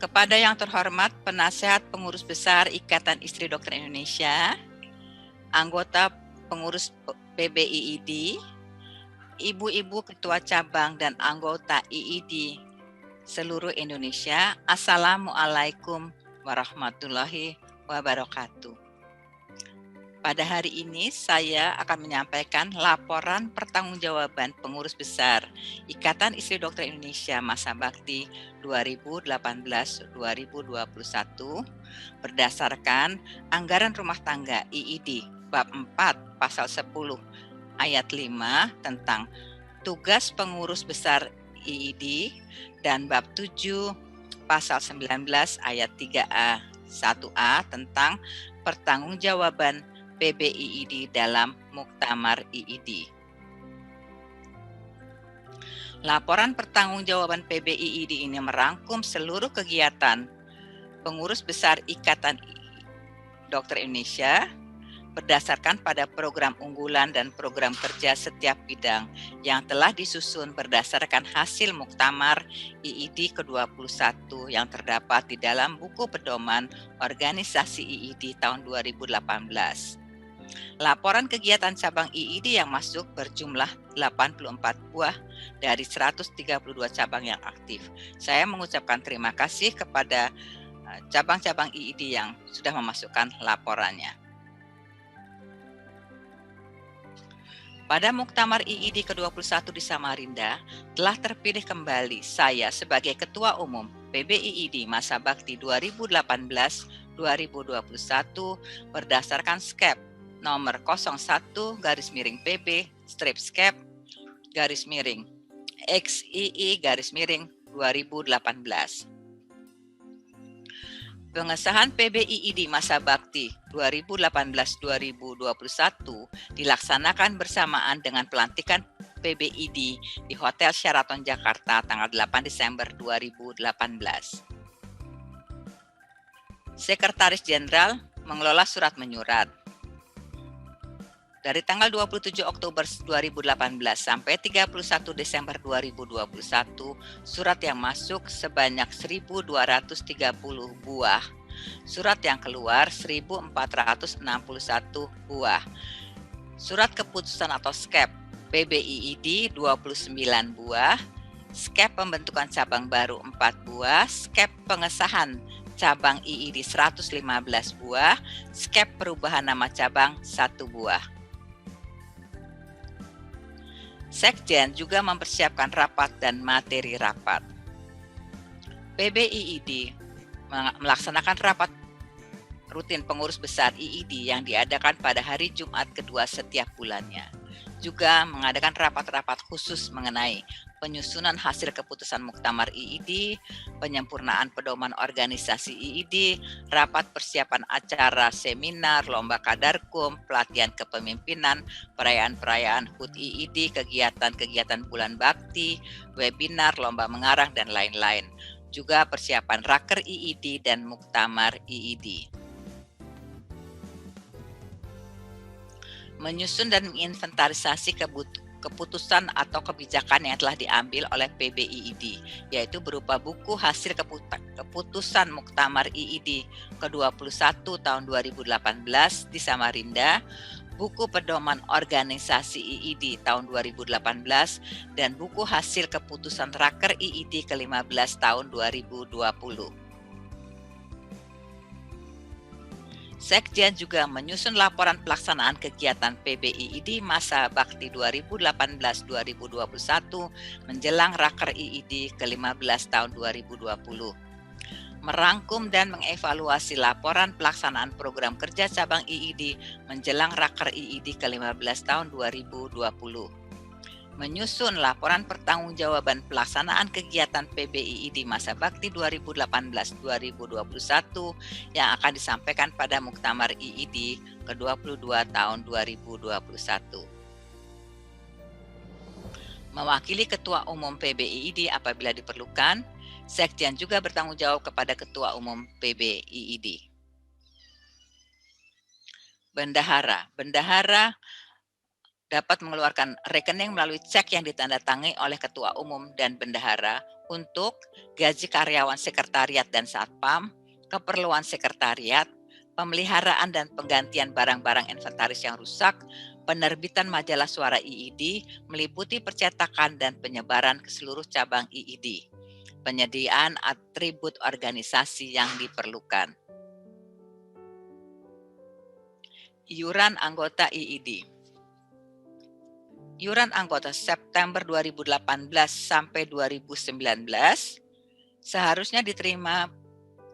Kepada yang terhormat Penasehat Pengurus Besar Ikatan Istri Dokter Indonesia, anggota pengurus PBIID, ibu-ibu ketua cabang dan anggota IID seluruh Indonesia, Assalamualaikum warahmatullahi wabarakatuh. Pada hari ini saya akan menyampaikan laporan pertanggungjawaban pengurus besar Ikatan Istri Dokter Indonesia Masa Bakti 2018-2021 berdasarkan anggaran rumah tangga IID bab 4 pasal 10 ayat 5 tentang tugas pengurus besar IID dan bab 7 pasal 19 ayat 3A 1A tentang pertanggungjawaban PBIID dalam Muktamar IID. Laporan pertanggungjawaban PBIID ini merangkum seluruh kegiatan pengurus besar Ikatan Dokter Indonesia berdasarkan pada program unggulan dan program kerja setiap bidang yang telah disusun berdasarkan hasil Muktamar IID ke-21 yang terdapat di dalam buku pedoman organisasi IID tahun 2018. Laporan kegiatan cabang IID yang masuk berjumlah 84 buah dari 132 cabang yang aktif. Saya mengucapkan terima kasih kepada cabang-cabang IID yang sudah memasukkan laporannya. Pada Muktamar IID ke-21 di Samarinda, telah terpilih kembali saya sebagai Ketua Umum PBIID Masa Bakti 2018-2021 berdasarkan SKEP nomor 01-PB-XII-2018. Pengesahan PBIID Masa Bakti 2018-2021 dilaksanakan bersamaan dengan pelantikan PBID di Hotel Sheraton Jakarta tanggal 8 Desember 2018. Sekretaris Jenderal mengelola surat menyurat. Dari tanggal 27 Oktober 2018 sampai 31 Desember 2021, surat yang masuk sebanyak 1.230 buah. Surat yang keluar 1.461 buah. Surat keputusan atau SKEP PBIID 29 buah. SKEP pembentukan cabang baru 4 buah. SKEP pengesahan cabang IID 115 buah. SKEP perubahan nama cabang 1 buah. Sekjen juga mempersiapkan rapat dan materi rapat. PBIID melaksanakan rapat rutin pengurus besar IID yang diadakan pada hari Jumat kedua setiap bulannya. Juga mengadakan rapat-rapat khusus mengenai penyusunan hasil keputusan Muktamar IID, penyempurnaan pedoman organisasi IID, rapat persiapan acara seminar, lomba kadarkum, pelatihan kepemimpinan, perayaan-perayaan HUT IID, kegiatan-kegiatan bulan bakti, webinar, lomba mengarang, dan lain-lain. Juga persiapan Raker IID dan Muktamar IID. Menyusun dan menginventarisasi keputusan atau kebijakan yang telah diambil oleh PBIID, yaitu berupa buku hasil keputusan Muktamar IID ke-21 tahun 2018 di Samarinda, buku pedoman organisasi IID tahun 2018, dan buku hasil keputusan Raker IID ke-15 tahun 2020. Sekjen juga menyusun laporan pelaksanaan kegiatan PBIID Masa Bakti 2018-2021 menjelang Raker IID ke-15 tahun 2020. Merangkum dan mengevaluasi laporan pelaksanaan program kerja cabang IID menjelang Raker IID ke-15 tahun 2020. Menyusun laporan pertanggungjawaban pelaksanaan kegiatan PBIID Masa Bakti 2018-2021 yang akan disampaikan pada Muktamar IID ke-22 tahun 2021. Mewakili Ketua Umum PBIID apabila diperlukan, Sekjen juga bertanggung jawab kepada Ketua Umum PBIID. Bendahara dapat mengeluarkan rekening melalui cek yang ditandatangani oleh Ketua Umum dan Bendahara untuk gaji karyawan sekretariat dan satpam, keperluan sekretariat, pemeliharaan dan penggantian barang-barang inventaris yang rusak, penerbitan majalah suara IID meliputi percetakan dan penyebaran ke seluruh cabang IID, penyediaan atribut organisasi yang diperlukan. Iuran anggota IID. Iuran anggota September 2018 sampai 2019 seharusnya diterima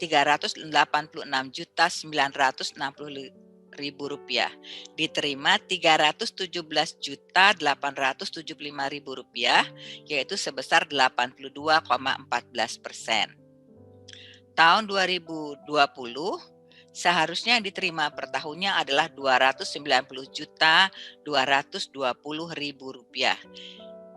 Rp386.960.000, diterima Rp317.875.000, yaitu sebesar 82,14%. Tahun 2020 seharusnya yang diterima per tahunnya adalah Rp290.220.000,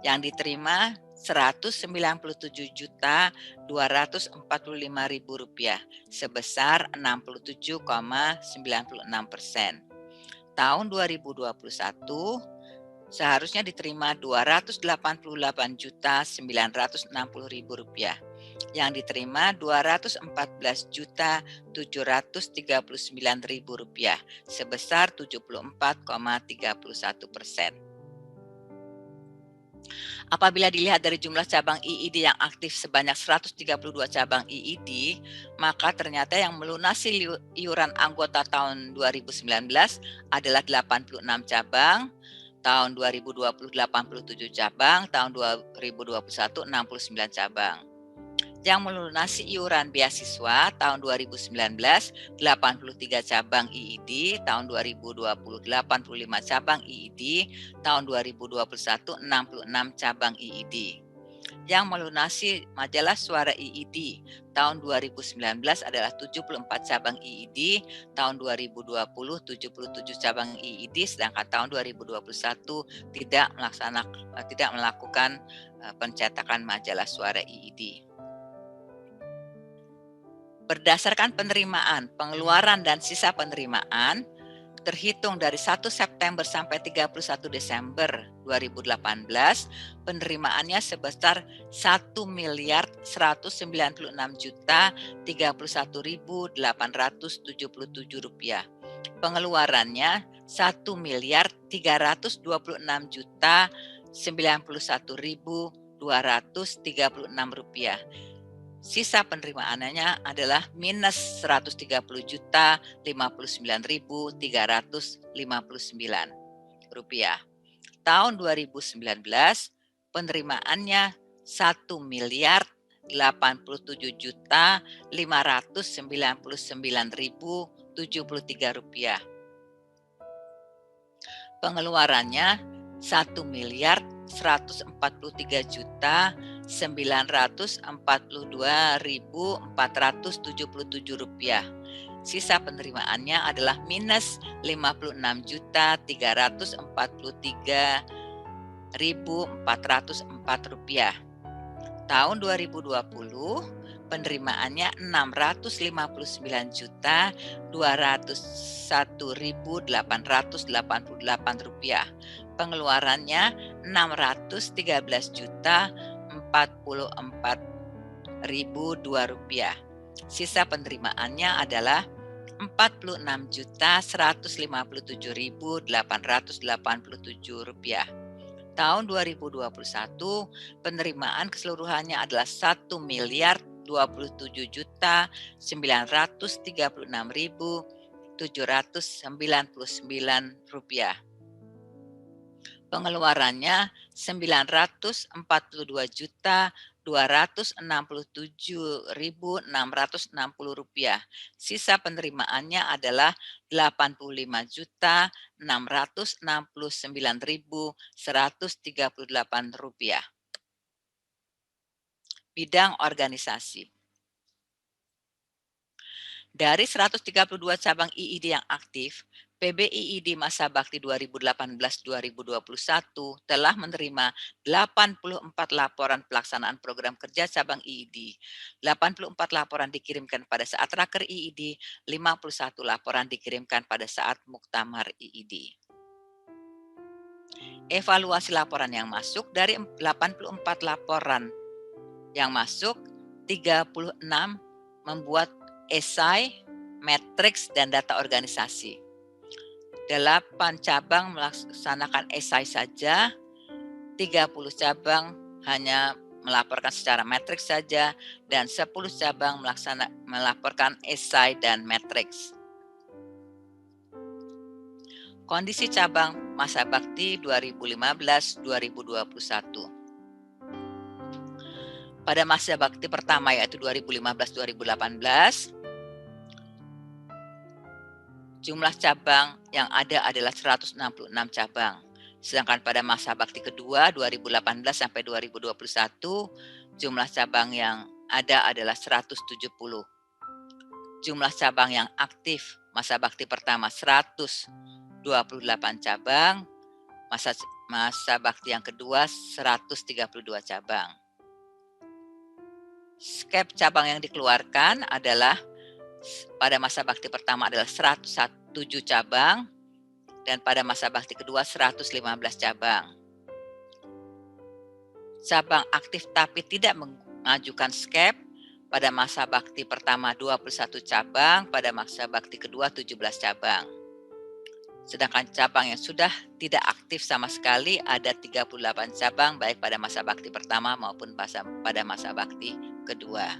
yang diterima Rp197.245.000, sebesar 67,96%. Tahun 2021 seharusnya diterima Rp288.960.000, yang diterima Rp214.739.000, sebesar 74,31%. Apabila dilihat dari jumlah cabang IID yang aktif sebanyak 132 cabang IID, maka ternyata yang melunasi iuran anggota tahun 2019 adalah 86 cabang, tahun 2020 87 cabang, tahun 2021 69 cabang. Yang melunasi iuran beasiswa tahun 2019 83 cabang IID, tahun 2020 85 cabang IID, tahun 2021 66 cabang IID. Yang melunasi majalah suara IID tahun 2019 adalah 74 cabang IID, tahun 2020 77 cabang IID, sedangkan tahun 2021 tidak melakukan pencetakan majalah suara IID. Berdasarkan penerimaan, pengeluaran dan sisa penerimaan terhitung dari 1 September sampai 31 Desember 2018, penerimaannya sebesar Rp1.196.031.877. Pengeluarannya Rp1.326.091.236. Sisa penerimaannya adalah minus Rp130.059.359. Tahun 2019 penerimaannya Rp1.589.999.073. Pengeluarannya Rp1.143.942.477. Sisa penerimaannya adalah minus Rp56.343.404. Tahun 2020 penerimaannya Rp659.201.888. Pengeluarannya Rp613.044.002. Sisa penerimaannya adalah Rp46.157.887. Tahun 2021 penerimaan keseluruhannya adalah Rp1.227.936.799. Pengeluarannya Rp942.267.660. Sisa penerimaannya adalah Rp85.669.138. Bidang organisasi. Dari 132 cabang IID yang aktif, PBIID Masa Bakti 2018-2021 telah menerima 84 laporan pelaksanaan program kerja cabang IID. 84 laporan dikirimkan pada saat raker IID, 51 laporan dikirimkan pada saat muktamar IID. Evaluasi laporan yang masuk dari 84 laporan yang masuk, 36 membuat esai, matriks, dan data organisasi. 8 cabang melaksanakan esai saja, 30 cabang hanya melaporkan secara matriks saja, dan 10 cabang melaporkan esai dan matriks. Kondisi cabang masa bakti 2015-2021. Pada masa bakti pertama yaitu 2015-2018, jumlah cabang yang ada adalah 166 cabang. Sedangkan pada masa bakti kedua 2018 sampai 2021, jumlah cabang yang ada adalah 170. Jumlah cabang yang aktif masa bakti pertama 128 cabang, masa bakti yang kedua 132 cabang. Skep cabang yang dikeluarkan adalah pada masa bakti pertama adalah 107 cabang dan pada masa bakti kedua 115 cabang. Cabang aktif tapi tidak mengajukan skep pada masa bakti pertama 21 cabang, pada masa bakti kedua 17 cabang. Sedangkan cabang yang sudah tidak aktif sama sekali ada 38 cabang baik pada masa bakti pertama maupun pada masa bakti kedua.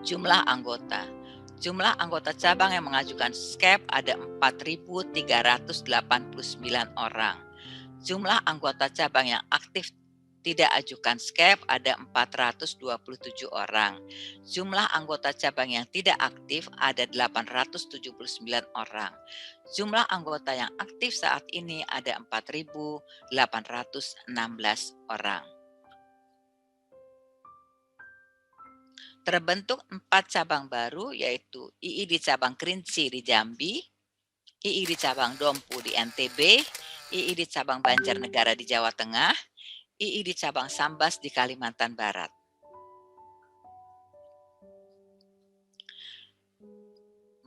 Jumlah anggota. Jumlah anggota cabang yang mengajukan skep ada 4.389 orang. Jumlah anggota cabang yang aktif tidak ajukan skep ada 427 orang. Jumlah anggota cabang yang tidak aktif ada 879 orang. Jumlah anggota yang aktif saat ini ada 4.816 orang. Terbentuk 4 cabang baru yaitu IID cabang Kerinci di Jambi, IID cabang Dompu di NTB, IID cabang Banjarnegara di Jawa Tengah, IID cabang Sambas di Kalimantan Barat.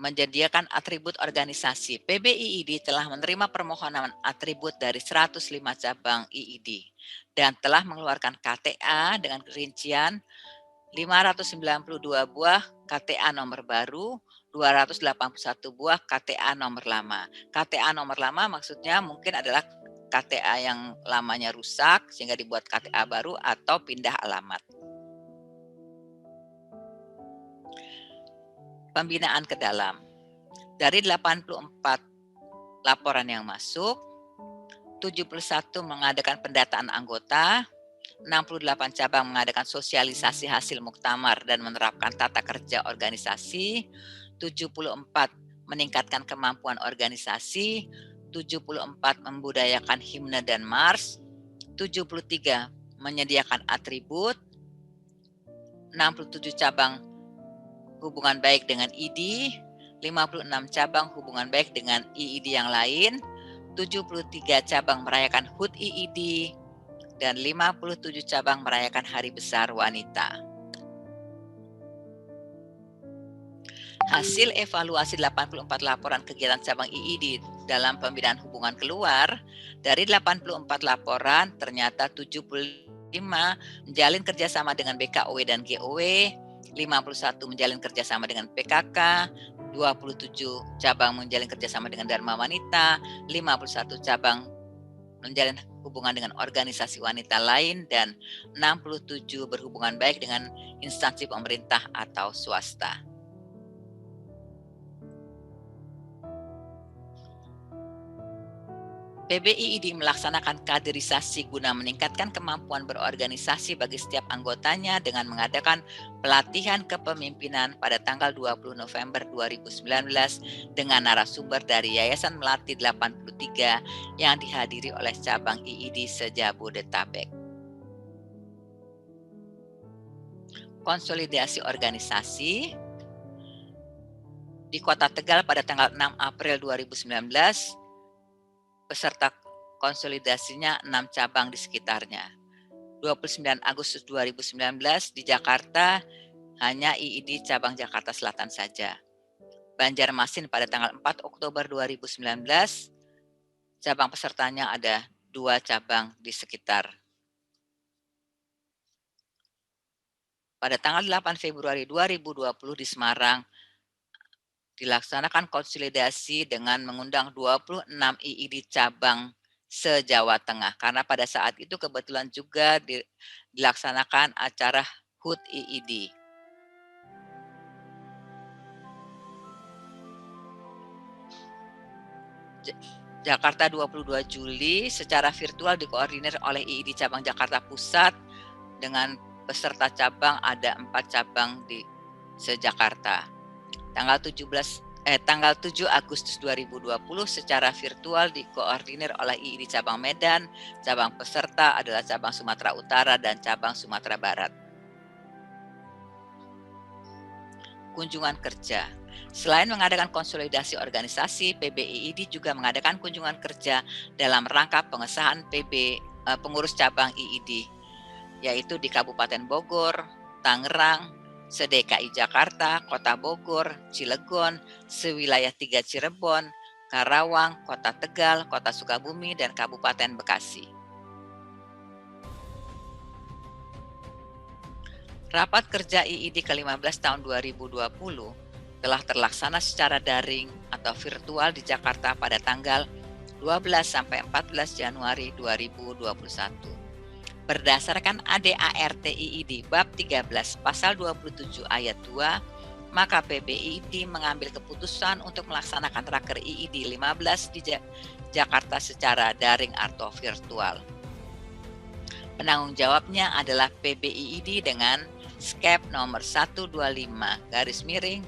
Menyediakan atribut organisasi. PBIID telah menerima permohonan atribut dari 105 cabang IID dan telah mengeluarkan KTA dengan rincian 592 buah KTA nomor baru, 281 buah KTA nomor lama. KTA nomor lama maksudnya mungkin adalah KTA yang lamanya rusak sehingga dibuat KTA baru atau pindah alamat. Pembinaan ke dalam. Dari 84 laporan yang masuk, 71 mengadakan pendataan anggota, 68 cabang mengadakan sosialisasi hasil muktamar dan menerapkan tata kerja organisasi, 74 meningkatkan kemampuan organisasi, 74 membudayakan himne dan mars, 73 menyediakan atribut, 67 cabang hubungan baik dengan ID, 56 cabang hubungan baik dengan IID yang lain, 73 cabang merayakan HUT IID, dan 57 cabang merayakan Hari Besar Wanita. Hasil evaluasi 84 laporan kegiatan cabang IID dalam pembinaan hubungan keluar, dari 84 laporan ternyata 75 menjalin kerjasama dengan BKOW dan GOW, 51 menjalin kerjasama dengan PKK, 27 cabang menjalin kerjasama dengan Dharma Wanita, 51 cabang menjalin hubungan dengan organisasi wanita lain, dan 67 berhubungan baik dengan instansi pemerintah atau swasta. PBIID melaksanakan kaderisasi guna meningkatkan kemampuan berorganisasi bagi setiap anggotanya dengan mengadakan pelatihan kepemimpinan pada tanggal 20 November 2019 dengan narasumber dari Yayasan Melati 83 yang dihadiri oleh cabang IID se-Jabodetabek. Konsolidasi organisasi di Kota Tegal pada tanggal 6 April 2019, peserta konsolidasinya 6 cabang di sekitarnya. 29 Agustus 2019 di Jakarta hanya IID cabang Jakarta Selatan saja. Banjarmasin pada tanggal 4 Oktober 2019, cabang pesertanya ada 2 cabang di sekitar pada tanggal 8 Februari 2020 di Semarang dilaksanakan konsolidasi dengan mengundang 26 IID cabang se-Jawa Tengah. Karena pada saat itu kebetulan juga dilaksanakan acara HUT IID. Jakarta 22 Juli secara virtual dikoordinir oleh IID Cabang Jakarta Pusat dengan peserta cabang ada 4 cabang di se-Jakarta. Tanggal 7 Agustus 2020 secara virtual dikoordinir oleh IID Cabang Medan, cabang peserta adalah cabang Sumatera Utara dan cabang Sumatera Barat. Kunjungan kerja. Selain mengadakan konsolidasi organisasi, PBIID juga mengadakan kunjungan kerja dalam rangka pengesahan pengurus cabang IID, yaitu di Kabupaten Bogor, Tangerang, se-DKI Jakarta, Kota Bogor, Cilegon, sewilayah 3 Cirebon, Karawang, Kota Tegal, Kota Sukabumi, dan Kabupaten Bekasi. Rapat kerja IID ke-15 tahun 2020 telah terlaksana secara daring atau virtual di Jakarta pada tanggal 12 sampai 14 Januari 2021. Berdasarkan ADART IID bab 13 pasal 27 ayat 2, maka PBIID mengambil keputusan untuk melaksanakan Raker IID 15 di Jakarta secara daring atau virtual. Penanggung jawabnya adalah PBIID dengan skep nomor 125 garis miring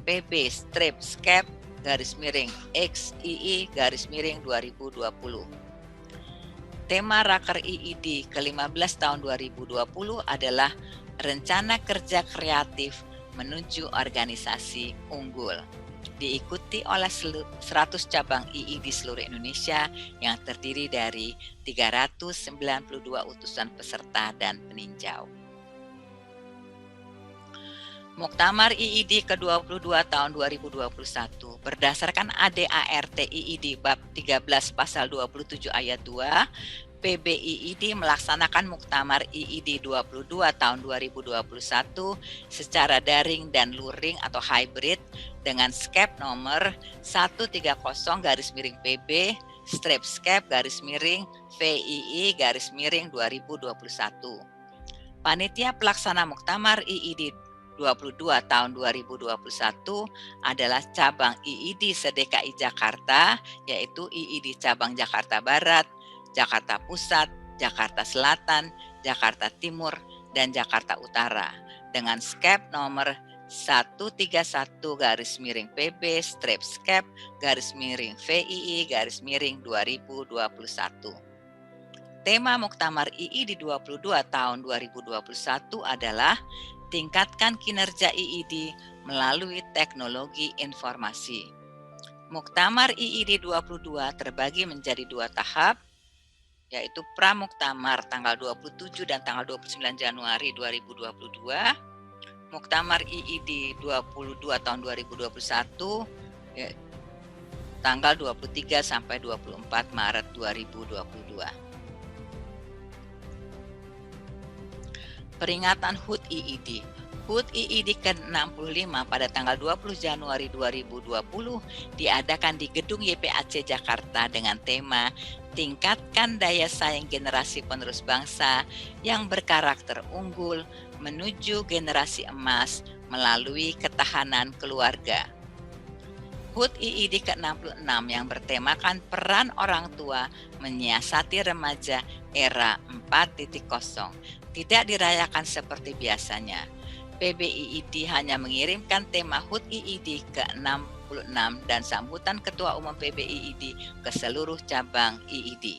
PB/skep garis miring XII garis miring 2020. Tema Raker IID ke-15 tahun 2020 adalah Rencana Kerja Kreatif Menuju Organisasi Unggul. Diikuti oleh 100 cabang IID seluruh Indonesia yang terdiri dari 392 utusan peserta dan peninjau. Muktamar IID ke-22 tahun 2021 berdasarkan ADART IID bab 13 pasal 27 ayat 2, PBIID melaksanakan Muktamar IID 22 tahun 2021 secara daring dan luring atau hybrid dengan skep nomor 130 garis miring PB /skep garis miring VII garis miring 2021. Panitia pelaksana Muktamar IID 22 tahun 2021 adalah cabang IID se-DKI Jakarta, yaitu IID cabang Jakarta Barat, Jakarta Pusat, Jakarta Selatan, Jakarta Timur, dan Jakarta Utara dengan skep nomor 131 garis miring PB /skep garis miring VII garis miring 2021. Tema Muktamar IID 22 tahun 2021 adalah tingkatkan kinerja IID melalui teknologi informasi. Muktamar IID 22 terbagi menjadi 2 tahap, yaitu Pramuktamar tanggal 27 dan tanggal 29 Januari 2022, Muktamar IID 22 tahun 2021, tanggal 23 sampai 24 Maret 2022. Peringatan HUT IID. HUT IID ke-65 pada tanggal 20 Januari 2020 diadakan di Gedung YPAC Jakarta dengan tema Tingkatkan Daya Saing Generasi Penerus Bangsa yang Berkarakter Unggul Menuju Generasi Emas Melalui Ketahanan Keluarga. HUT IID ke-66 yang bertemakan peran orang tua menyiasati remaja era 4.0 tidak dirayakan seperti biasanya. PBIID hanya mengirimkan tema HUT IID ke-66 dan sambutan Ketua Umum PBIID ke seluruh cabang IID.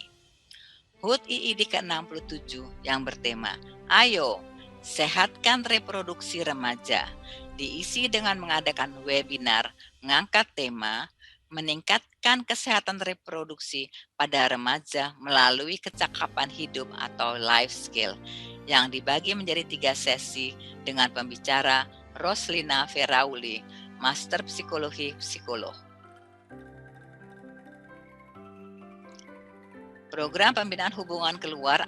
HUT IID ke-67 yang bertema Ayo Sehatkan Reproduksi Remaja diisi dengan mengadakan webinar mengangkat tema meningkatkan kesehatan reproduksi pada remaja melalui kecakapan hidup atau life skill yang dibagi menjadi 3 sesi dengan pembicara Roslina Ferauli, Master Psikologi Psikolog. Program pembinaan hubungan keluar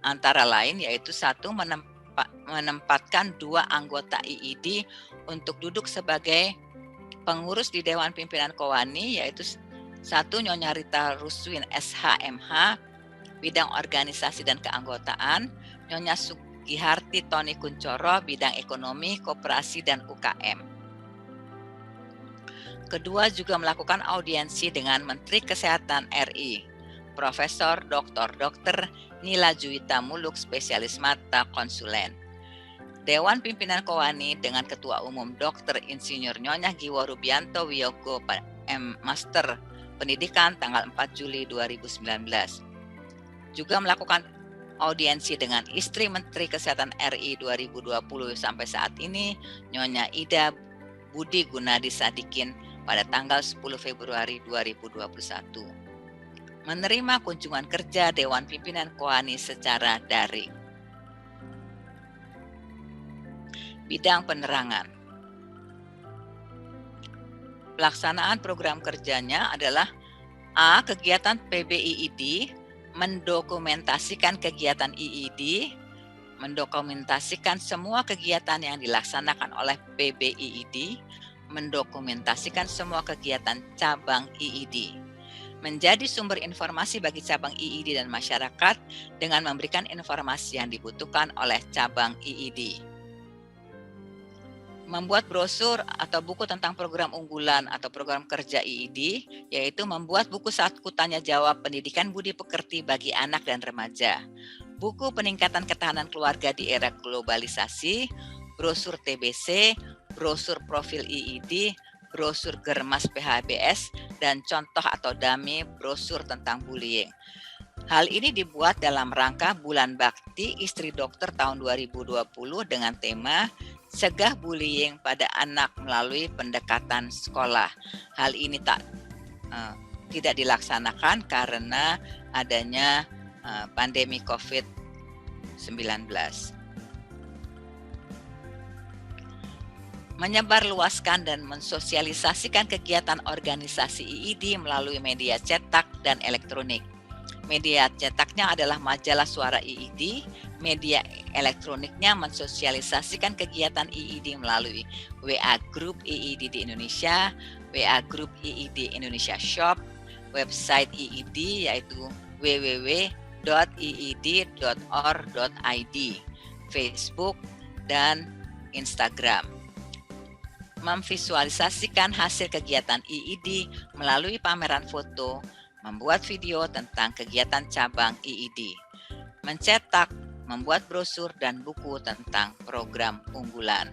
antara lain yaitu 1. menempatkan 2 anggota IID untuk duduk sebagai pengurus di Dewan Pimpinan Kowani, yaitu 1 Nyonya Rita Ruswin SHMH, bidang organisasi dan keanggotaan, Nyonya Sugiharti Toni Kuncoro, bidang ekonomi, koperasi, dan UKM. Kedua juga melakukan audiensi dengan Menteri Kesehatan RI, Profesor Dr. Nila Juwita Muluk, spesialis mata konsulen. Dewan Pimpinan Kowani dengan Ketua Umum Dr. Insinyur Nyonya Giwo Rubianto Wiyogo Master Pendidikan tanggal 4 Juli 2019. Juga melakukan audiensi dengan istri Menteri Kesehatan RI 2020 sampai saat ini, Nyonya Ida Budi Gunadi Sadikin pada tanggal 10 Februari 2021. Menerima kunjungan kerja Dewan Pimpinan Kowani secara daring. Bidang penerangan. Pelaksanaan program kerjanya adalah A. Kegiatan PBIID, mendokumentasikan kegiatan IID, mendokumentasikan semua kegiatan yang dilaksanakan oleh PBIID, mendokumentasikan semua kegiatan cabang IID, menjadi sumber informasi bagi cabang IID dan masyarakat dengan memberikan informasi yang dibutuhkan oleh cabang IID. Membuat brosur atau buku tentang program unggulan atau program kerja IID, yaitu membuat buku saku tanya jawab pendidikan budi pekerti bagi anak dan remaja, buku peningkatan ketahanan keluarga di era globalisasi, brosur TBC, brosur profil IID, brosur Germas PHBS, dan contoh atau dummy brosur tentang bullying. Hal ini dibuat dalam rangka Bulan Bakti Istri Dokter tahun 2020 dengan tema Cegah Bullying pada Anak melalui Pendekatan Sekolah. Hal ini tidak dilaksanakan karena adanya pandemi COVID-19. Menyebarluaskan dan mensosialisasikan kegiatan organisasi IID melalui media cetak dan elektronik. Media cetaknya adalah majalah Suara IID, media elektroniknya mensosialisasikan kegiatan IID melalui WA Group IID di Indonesia, WA Group IID Indonesia Shop, website IID yaitu www.iid.or.id, Facebook, dan Instagram. Memvisualisasikan hasil kegiatan IID melalui pameran foto, membuat video tentang kegiatan cabang IID, mencetak, membuat brosur dan buku tentang program unggulan.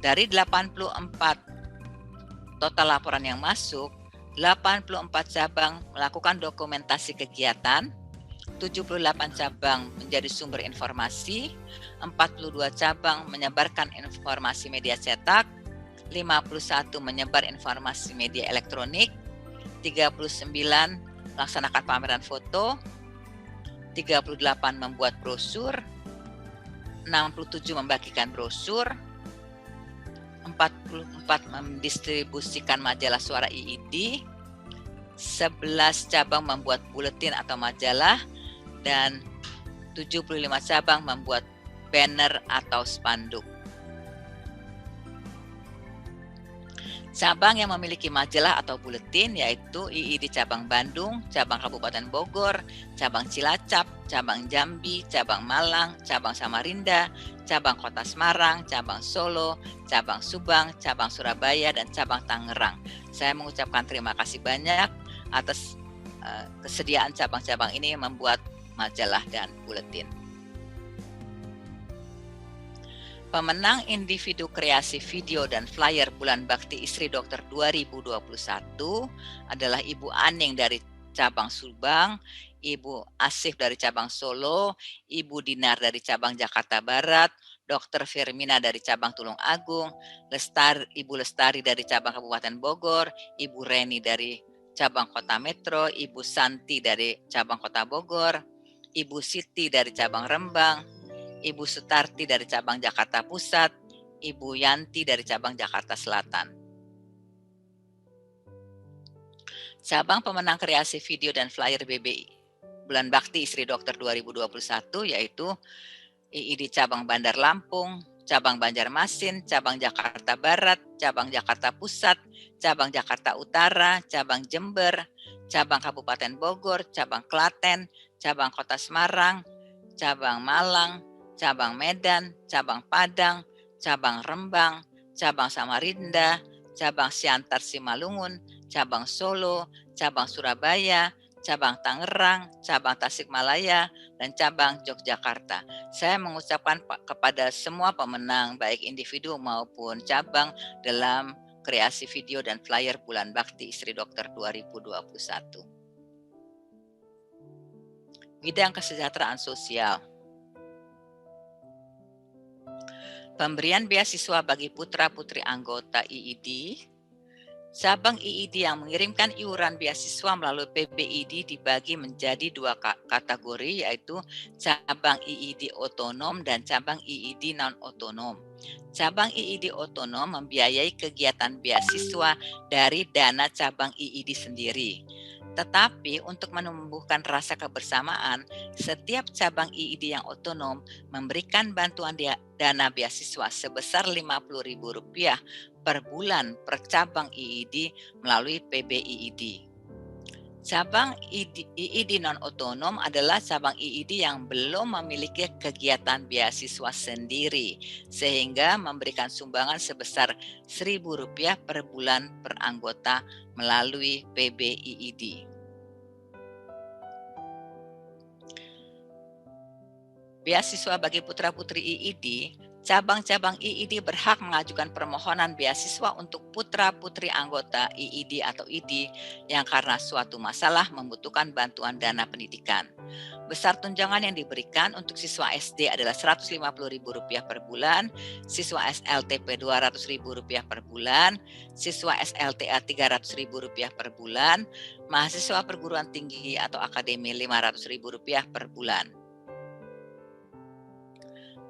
Dari 84 total laporan yang masuk, 84 cabang melakukan dokumentasi kegiatan, 78 cabang menjadi sumber informasi, 42 cabang menyebarkan informasi media cetak, 51 menyebar informasi media elektronik, 39 melaksanakan pameran foto, 38 membuat brosur, 67 membagikan brosur, 44 mendistribusikan majalah Suara IID, 11 cabang membuat buletin atau majalah, dan 75 cabang membuat banner atau spanduk. Cabang yang memiliki majalah atau buletin yaitu IID Cabang Bandung, Cabang Kabupaten Bogor, Cabang Cilacap, Cabang Jambi, Cabang Malang, Cabang Samarinda, Cabang Kota Semarang, Cabang Solo, Cabang Subang, Cabang Surabaya, dan Cabang Tangerang. Saya mengucapkan terima kasih banyak atas kesediaan cabang-cabang ini membuat majalah dan buletin. Pemenang individu kreasi video dan flyer Bulan Bakti Istri Dokter 2021 adalah Ibu Aning dari cabang Subang, Ibu Asif dari cabang Solo, Ibu Dinar dari cabang Jakarta Barat, Dr. Firmina dari cabang Tulung Agung, Ibu Lestari dari cabang Kabupaten Bogor, Ibu Reni dari cabang Kota Metro, Ibu Santi dari cabang Kota Bogor, Ibu Siti dari cabang Rembang, Ibu Sutarti dari cabang Jakarta Pusat, Ibu Yanti dari cabang Jakarta Selatan. Cabang pemenang kreasi video dan flyer Bulan Bakti Istri Dokter 2021, yaitu IID Cabang Bandar Lampung, Cabang Banjarmasin, Cabang Jakarta Barat, Cabang Jakarta Pusat, Cabang Jakarta Utara, Cabang Jember, Cabang Kabupaten Bogor, Cabang Klaten, Cabang Kota Semarang, Cabang Malang, Cabang Medan, Cabang Padang, Cabang Rembang, Cabang Samarinda, Cabang Siantar Simalungun, Cabang Solo, Cabang Surabaya, Cabang Tangerang, Cabang Tasikmalaya, dan Cabang Yogyakarta. Saya mengucapkan kepada semua pemenang, baik individu maupun cabang, dalam kreasi video dan flyer Bulan Bakti Istri Dokter 2021. Bidang kesejahteraan sosial. Pemberian beasiswa bagi putra-putri anggota IID. Cabang IID yang mengirimkan iuran beasiswa melalui PBID dibagi menjadi dua kategori, yaitu cabang IID otonom dan cabang IID non-otonom. Cabang IID otonom membiayai kegiatan beasiswa dari dana cabang IID sendiri. Tetapi untuk menumbuhkan rasa kebersamaan, setiap cabang IID yang otonom memberikan bantuan dana beasiswa sebesar Rp50.000 per bulan per cabang IID melalui PBIID. Cabang IID non-otonom adalah cabang IID yang belum memiliki kegiatan beasiswa sendiri, sehingga memberikan sumbangan sebesar Rp1.000 per bulan per anggota melalui PBIID. Beasiswa bagi putra-putri IID, cabang-cabang IID berhak mengajukan permohonan beasiswa untuk putra-putri anggota IID atau ID yang karena suatu masalah membutuhkan bantuan dana pendidikan. Besar tunjangan yang diberikan untuk siswa SD adalah Rp150.000 per bulan, siswa SLTP Rp200.000 per bulan, siswa SLTA Rp300.000 per bulan, mahasiswa perguruan tinggi atau akademi Rp500.000 per bulan.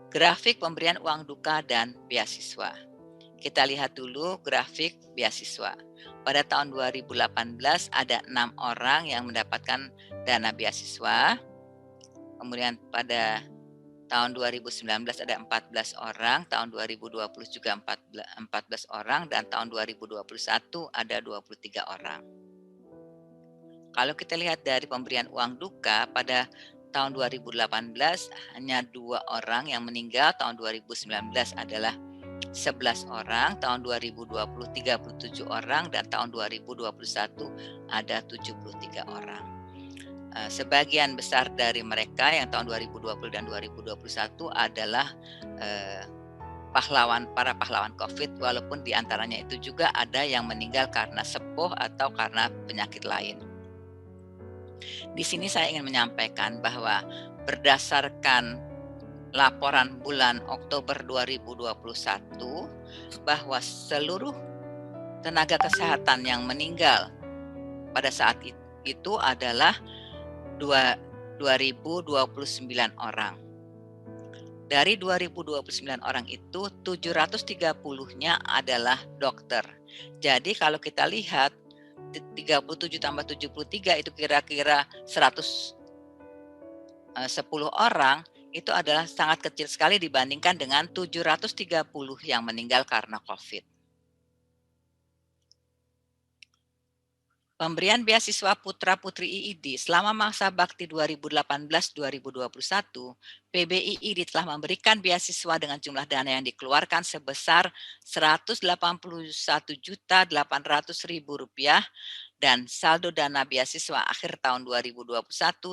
Grafik pemberian uang duka dan beasiswa. Kita lihat dulu grafik beasiswa. Pada tahun 2018 ada 6 orang yang mendapatkan dana beasiswa. Kemudian pada tahun 2019 ada 14 orang, tahun 2020 juga 14 orang, dan tahun 2021 ada 23 orang. Kalau kita lihat dari pemberian uang duka, pada tahun 2018 hanya 2 orang yang meninggal, tahun 2019 adalah 11 orang, tahun 2020 37 orang, dan tahun 2021 ada 73 orang. Sebagian besar dari mereka yang tahun 2020 dan 2021 adalah para pahlawan COVID, walaupun diantaranya itu juga ada yang meninggal karena sepuh atau karena penyakit lain. Di sini saya ingin menyampaikan bahwa berdasarkan laporan bulan Oktober 2021 bahwa seluruh tenaga kesehatan yang meninggal pada saat itu adalah 2029 orang. Dari 2029 orang itu 730-nya adalah dokter. Jadi kalau kita lihat 37 tambah 73 itu kira-kira 110 orang, itu adalah sangat kecil sekali dibandingkan dengan 730 yang meninggal karena COVID. Pemberian beasiswa putra-putri IID selama masa bakti 2018-2021, PBIID telah memberikan beasiswa dengan jumlah dana yang dikeluarkan sebesar Rp181.800.000 dan saldo dana beasiswa akhir tahun 2021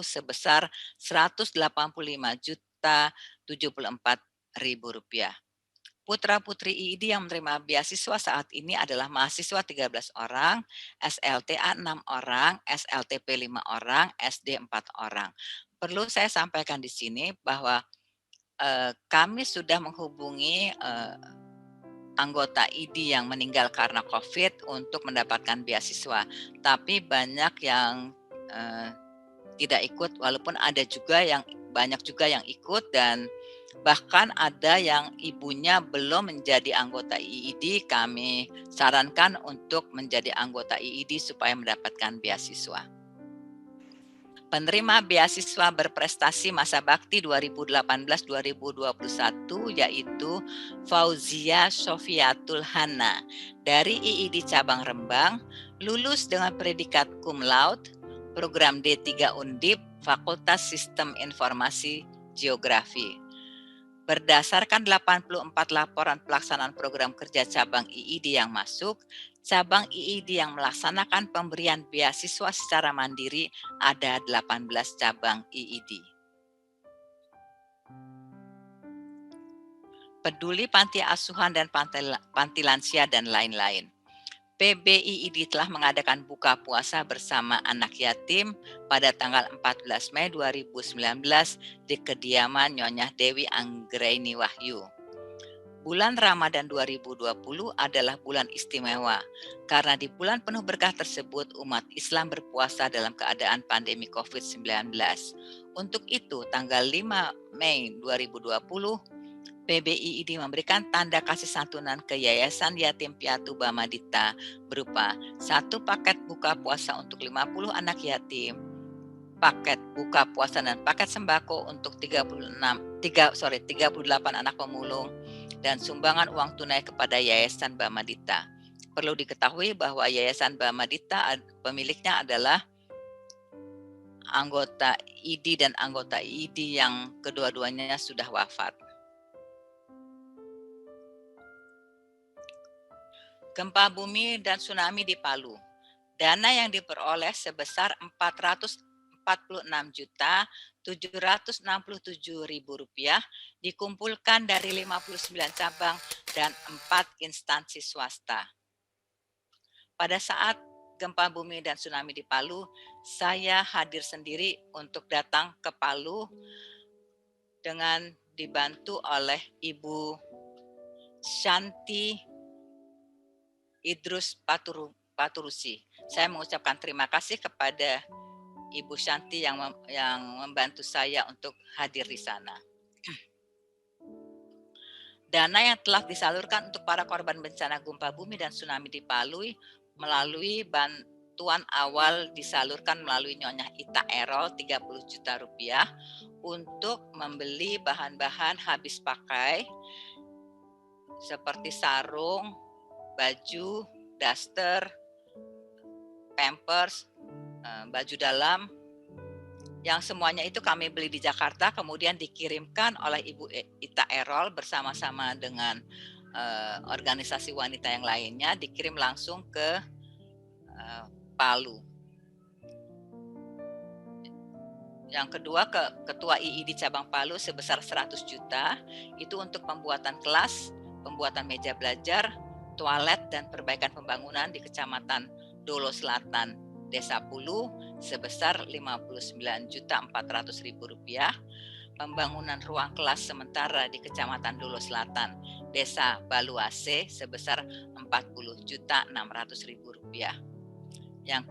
sebesar Rp185.074.000. Putra-putri IID yang menerima beasiswa saat ini adalah mahasiswa 13 orang, SLTA 6 orang, SLTP 5 orang, SD 4 orang. Perlu saya sampaikan di sini bahwa kami sudah menghubungi anggota ID yang meninggal karena COVID untuk mendapatkan beasiswa, tapi banyak yang tidak ikut, walaupun ada juga yang banyak juga yang ikut, dan bahkan ada yang ibunya belum menjadi anggota IID. Kami sarankan untuk menjadi anggota IID supaya mendapatkan beasiswa. Penerima beasiswa berprestasi masa bakti 2018-2021 yaitu Fauzia Sofiatul Hana dari IID Cabang Rembang, lulus dengan predikat cum laude, program D3 Undip, Fakultas Sistem Informasi Geografi. Berdasarkan 84 laporan pelaksanaan program kerja cabang IID yang masuk, cabang IID yang melaksanakan pemberian beasiswa secara mandiri ada 18 cabang IID. Peduli Panti Asuhan dan Panti Lansia dan lain-lain. PBIID telah mengadakan buka puasa bersama anak yatim pada tanggal 14 Mei 2019 di kediaman Nyonya Dewi Anggraini Wahyu. Bulan Ramadan 2020 adalah bulan istimewa karena di bulan penuh berkah tersebut umat Islam berpuasa dalam keadaan pandemi COVID-19. Untuk itu, tanggal 5 Mei 2020, PBIID memberikan tanda kasih santunan ke Yayasan Yatim Piatu Bamadita berupa 1 paket buka puasa untuk 50 anak yatim, paket buka puasa dan paket sembako untuk 38 anak pemulung, dan sumbangan uang tunai kepada Yayasan Bamadita. Perlu diketahui bahwa Yayasan Bamadita pemiliknya adalah anggota ID dan anggota ID yang kedua-duanya sudah wafat. Gempa bumi dan tsunami di Palu. Dana yang diperoleh sebesar Rp446.767.000 dikumpulkan dari 59 cabang dan 4 instansi swasta. Pada saat gempa bumi dan tsunami di Palu, saya hadir sendiri untuk datang ke Palu dengan dibantu oleh Ibu Shanti Idrus Paturusi. Saya mengucapkan terima kasih kepada Ibu Shanti yang membantu saya untuk hadir di sana. Dana yang telah disalurkan untuk para korban bencana gempa bumi dan tsunami di Palu melalui bantuan awal disalurkan melalui Nyonya Ita Erol 30 juta rupiah untuk membeli bahan-bahan habis pakai seperti sarung, baju, daster, pampers, baju dalam, yang semuanya itu kami beli di Jakarta, kemudian dikirimkan oleh Ibu Ita Erol bersama-sama dengan organisasi wanita yang lainnya, dikirim langsung ke Palu. Yang kedua, Ketua IID Cabang Palu sebesar 100 juta, itu untuk pembuatan kelas, pembuatan meja belajar, toilet, dan perbaikan pembangunan di Kecamatan Dolo Selatan, Desa Pulu sebesar Rp59.400.000, pembangunan ruang kelas sementara di Kecamatan Dolo Selatan, Desa Baluase sebesar Rp40.600.000. Yang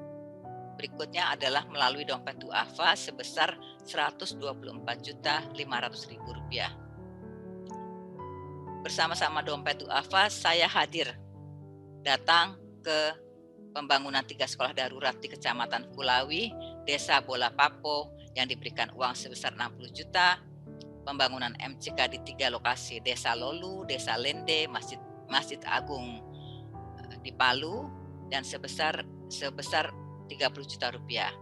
berikutnya adalah melalui dompet duafa sebesar Rp124.500.000. Bersama-sama dompet duafa, saya hadir datang ke pembangunan 3 sekolah darurat di Kecamatan Kulawi, Desa Bola Papo yang diberikan uang sebesar 60 juta, pembangunan MCK di 3 lokasi, Desa Lolu, Desa Lende, Masjid Agung di Palu, dan sebesar 30 juta rupiah.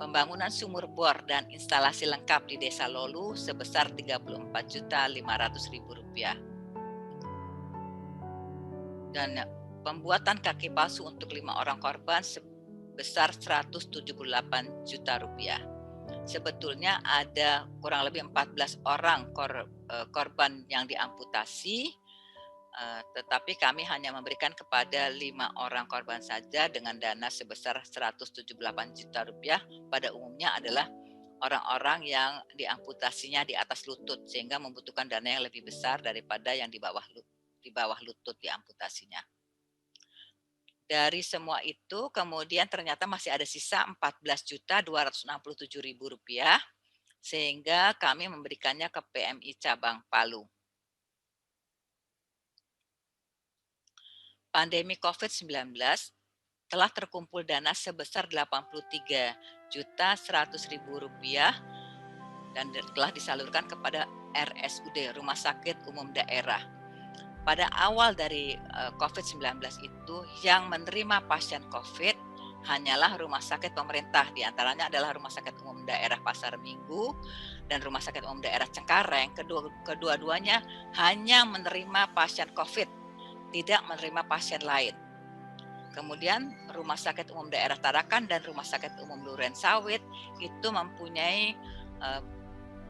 Pembangunan sumur bor dan instalasi lengkap di Desa Lolu sebesar Rp34.500.000. Dan pembuatan kaki palsu untuk 5 orang korban sebesar Rp178 juta. Sebetulnya ada kurang lebih 14 orang korban yang diamputasi, tetapi kami hanya memberikan kepada 5 orang korban saja dengan dana sebesar Rp178 juta. Pada umumnya adalah orang-orang yang diamputasinya di atas lutut, sehingga membutuhkan dana yang lebih besar daripada yang di bawah lutut diamputasinya. Dari semua itu kemudian ternyata masih ada sisa Rp14.267.000, sehingga kami memberikannya ke PMI Cabang Palu. Pandemi COVID-19 telah terkumpul dana sebesar Rp83.100.000 dan telah disalurkan kepada RSUD, Rumah Sakit Umum Daerah. Pada awal dari COVID-19 itu yang menerima pasien COVID hanyalah rumah sakit pemerintah, diantaranya adalah Rumah Sakit Umum Daerah Pasar Minggu dan Rumah Sakit Umum Daerah Cengkareng. Kedua-duanya hanya menerima pasien COVID, tidak menerima pasien lain. Kemudian Rumah Sakit Umum Daerah Tarakan dan Rumah Sakit Umum Durensawit itu mempunyai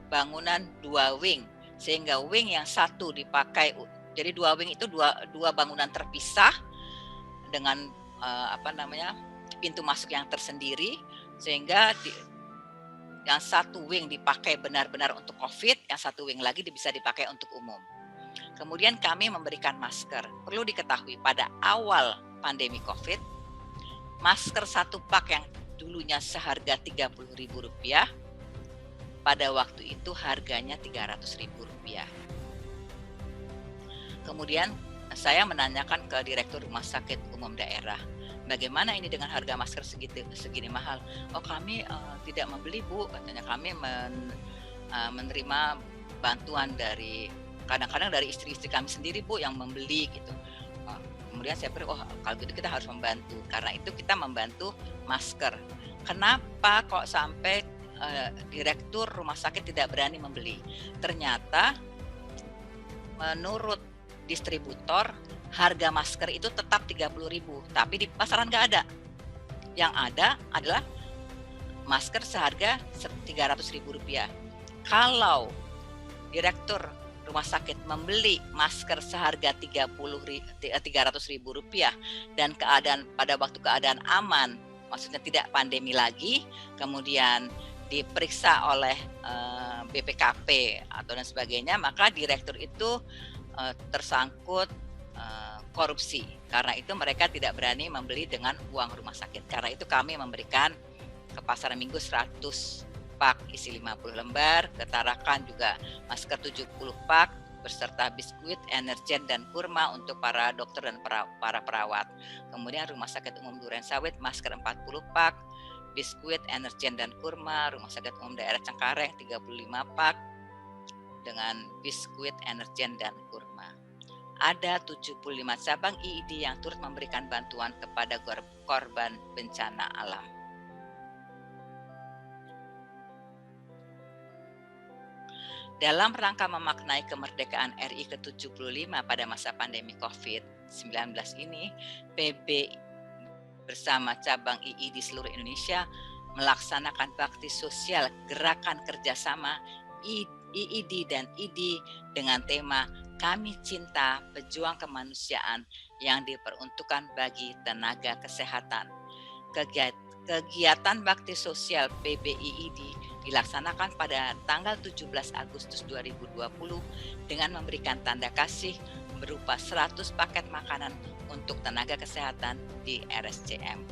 bangunan 2 wing, sehingga wing yang satu dipakai, jadi 2 wing itu dua bangunan terpisah dengan pintu masuk yang tersendiri, sehingga yang satu wing dipakai benar-benar untuk COVID, yang satu wing lagi bisa dipakai untuk umum. Kemudian kami memberikan masker. Perlu diketahui pada awal pandemi COVID, masker 1 pak yang dulunya seharga Rp30.000, pada waktu itu harganya Rp300.000. Kemudian saya menanyakan ke Direktur Rumah Sakit Umum Daerah, bagaimana ini dengan harga masker segini mahal? Oh, kami tidak membeli, Bu, katanya. Kami menerima bantuan dari, kadang-kadang dari istri-istri kami sendiri, Bu, yang membeli gitu. Kemudian saya pikir, kalau gitu kita harus membantu, karena itu kita membantu masker. Kenapa kok sampai Direktur Rumah Sakit tidak berani membeli? Ternyata menurut distributor harga masker itu tetap Rp30.000, tapi di pasaran nggak ada. Yang ada adalah masker seharga Rp300.000. Kalau Direktur Rumah Sakit membeli masker seharga Rp300.000 dan pada waktu keadaan aman, maksudnya tidak pandemi lagi, kemudian diperiksa oleh BPKP atau dan sebagainya, maka direktur itu tersangkut korupsi. Karena itu mereka tidak berani membeli dengan uang rumah sakit. Karena itu kami memberikan ke Pasar Minggu 100 pak isi 50 lembar, ke Tarakan juga masker 70 pak beserta biskuit, energen dan kurma untuk para dokter dan para perawat. Kemudian Rumah Sakit Umum Durensawit masker 40 pak, biskuit, energen dan kurma. Rumah Sakit Umum Daerah Cengkareng 35 pak dengan biskuit, energen dan kurma. Ada 75 cabang IID yang turut memberikan bantuan kepada korban bencana alam. Dalam rangka memaknai kemerdekaan RI ke-75 pada masa pandemi COVID-19 ini, PB bersama cabang II di seluruh Indonesia melaksanakan bakti sosial gerakan kerjasama IID dan ID dengan tema Kami Cinta Pejuang Kemanusiaan yang diperuntukkan bagi tenaga kesehatan. Kegiatan bakti sosial PBIID dilaksanakan pada tanggal 17 Agustus 2020 dengan memberikan tanda kasih berupa 100 paket makanan untuk tenaga kesehatan di RSCM.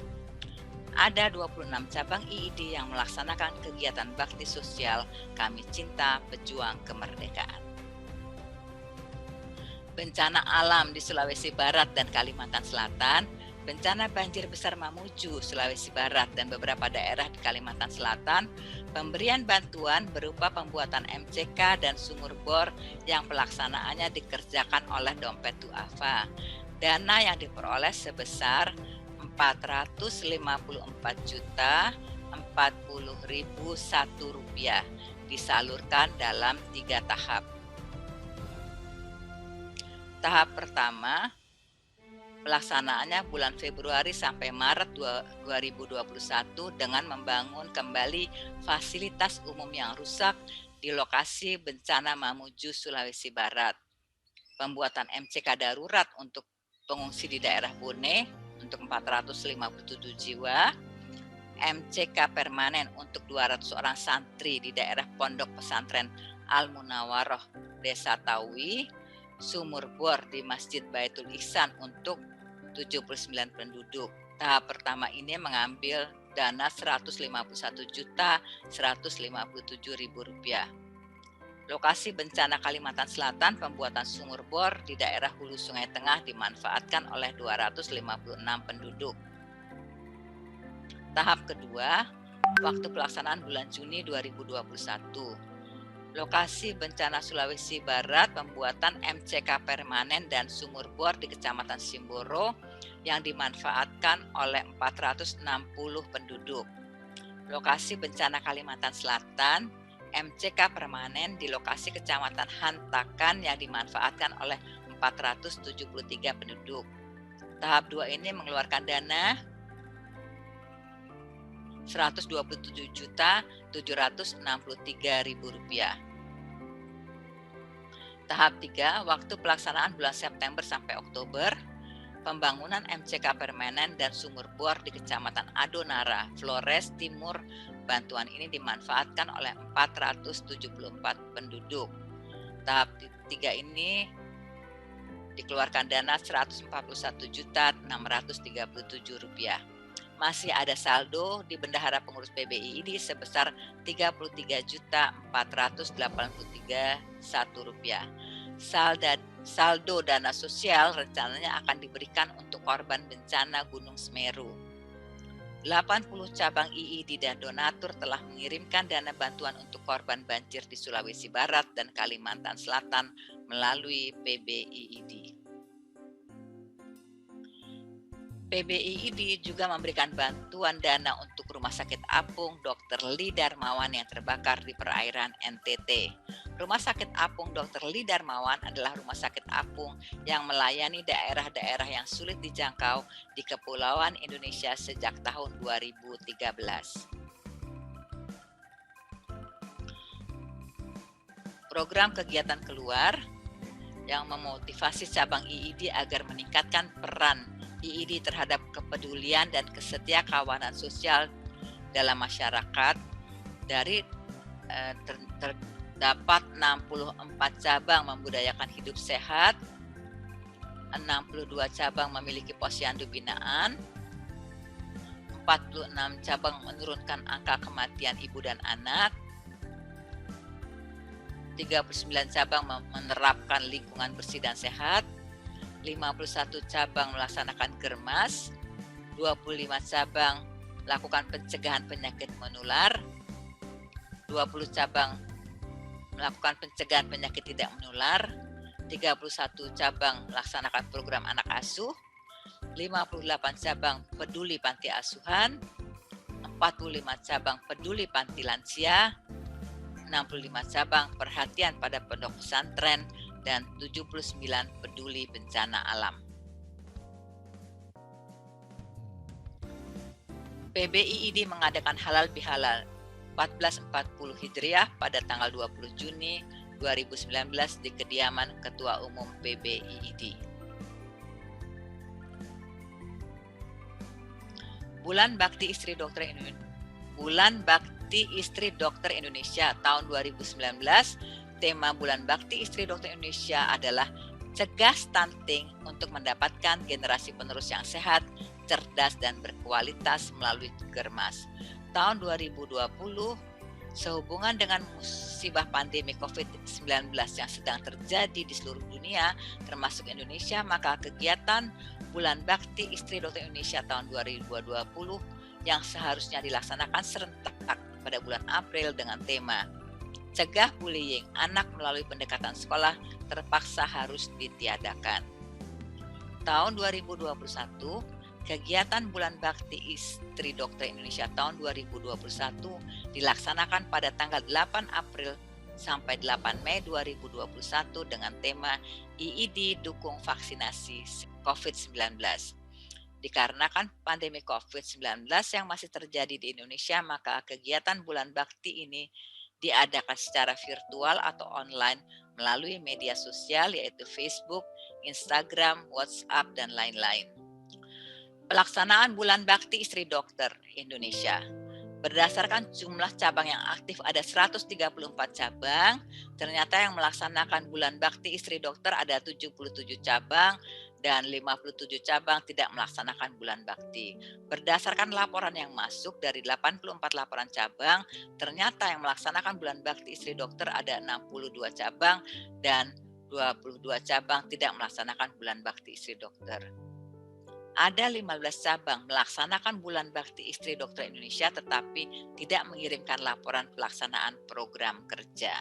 Ada 26 cabang IID yang melaksanakan kegiatan bakti sosial Kami Cinta Pejuang Kemerdekaan. Bencana alam di Sulawesi Barat dan Kalimantan Selatan, bencana banjir besar Mamuju, Sulawesi Barat dan beberapa daerah di Kalimantan Selatan, pemberian bantuan berupa pembuatan MCK dan sumur bor yang pelaksanaannya dikerjakan oleh Dompet Duafa. Dana yang diperoleh sebesar Rp454.040.001 disalurkan dalam 3 tahap. Tahap pertama, pelaksanaannya bulan Februari sampai Maret 2021 dengan membangun kembali fasilitas umum yang rusak di lokasi bencana Mamuju, Sulawesi Barat. Pembuatan MCK darurat untuk pengungsi di daerah Bone untuk 457 jiwa, MCK permanen untuk 200 orang santri di daerah Pondok Pesantren Al-Munawaroh, Desa Tawi, sumur bor di Masjid Baitul Ihsan untuk 79 penduduk. Tahap pertama ini mengambil dana Rp151.157.000. Lokasi bencana Kalimantan Selatan, pembuatan sumur bor di daerah hulu Sungai Tengah dimanfaatkan oleh 256 penduduk. Tahap kedua, waktu pelaksanaan bulan Juni 2021. Lokasi bencana Sulawesi Barat, pembuatan MCK permanen dan sumur bor di Kecamatan Simboro yang dimanfaatkan oleh 460 penduduk. Lokasi bencana Kalimantan Selatan, MCK permanen di lokasi Kecamatan Hantakan yang dimanfaatkan oleh 473 penduduk. Tahap 2 ini mengeluarkan dana Rp127.763.000. Tahap 3, waktu pelaksanaan bulan September sampai Oktober, pembangunan MCK permanen dan sumur bor di Kecamatan Adonara, Flores Timur. Bantuan ini dimanfaatkan oleh 474 penduduk. Tahap 3 ini dikeluarkan dana Rp141.637. Masih ada saldo di bendahara pengurus PBIID sebesar Rp33.483.1. Saldo dana sosial rencananya akan diberikan untuk korban bencana Gunung Semeru. 80 cabang IID dan donatur telah mengirimkan dana bantuan untuk korban banjir di Sulawesi Barat dan Kalimantan Selatan melalui PBIID. PBIID juga memberikan bantuan dana untuk Rumah Sakit Apung Dr. Li Darmawan yang terbakar di perairan NTT. Rumah Sakit Apung Dr. Li Darmawan adalah rumah sakit apung yang melayani daerah-daerah yang sulit dijangkau di Kepulauan Indonesia sejak tahun 2013. Program kegiatan keluar yang memotivasi cabang IID agar meningkatkan peran IID terhadap kepedulian dan kesetiakawanan sosial dalam masyarakat. Dari terdapat 64 cabang membudayakan hidup sehat, 62 cabang memiliki posyandu binaan, 46 cabang menurunkan angka kematian ibu dan anak, 39 cabang menerapkan lingkungan bersih dan sehat, 51 cabang melaksanakan germas, 25 cabang melakukan pencegahan penyakit menular, 20 cabang melakukan pencegahan penyakit tidak menular, 31 cabang melaksanakan program anak asuh, 58 cabang peduli panti asuhan, 45 cabang peduli panti lansia, 65 cabang perhatian pada pondok pesantren, dan 79 peduli bencana alam. PBIID mengadakan halal bihalal 1440 Hijriah pada tanggal 20 Juni 2019 di kediaman Ketua Umum PBIID. Bulan Bakti Istri Dokter Indonesia tahun 2019. Tema Bulan Bakti Istri Dokter Indonesia adalah cegah stunting untuk mendapatkan generasi penerus yang sehat, cerdas, dan berkualitas melalui germas. Tahun 2020, sehubungan dengan musibah pandemi COVID-19 yang sedang terjadi di seluruh dunia, termasuk Indonesia, maka kegiatan Bulan Bakti Istri Dokter Indonesia tahun 2020 yang seharusnya dilaksanakan serentak pada bulan April dengan tema Cegah Bullying Anak melalui pendekatan sekolah terpaksa harus ditiadakan. Tahun 2021, kegiatan Bulan Bakti Istri Dokter Indonesia tahun 2021 dilaksanakan pada tanggal 8 April sampai 8 Mei 2021 dengan tema IID Dukung Vaksinasi COVID-19. Dikarenakan pandemi COVID-19 yang masih terjadi di Indonesia, maka kegiatan Bulan Bakti ini diadakan secara virtual atau online melalui media sosial yaitu Facebook, Instagram, WhatsApp, dan lain-lain. Pelaksanaan Bulan Bakti Istri Dokter Indonesia. Berdasarkan jumlah cabang yang aktif ada 134 cabang, ternyata yang melaksanakan Bulan Bakti Istri Dokter ada 77 cabang, dan 57 cabang tidak melaksanakan bulan bakti. Berdasarkan laporan yang masuk dari 84 laporan cabang, ternyata yang melaksanakan bulan bakti istri dokter ada 62 cabang dan 22 cabang tidak melaksanakan bulan bakti istri dokter. Ada 15 cabang melaksanakan Bulan Bakti Istri Dokter Indonesia tetapi tidak mengirimkan laporan pelaksanaan program kerja.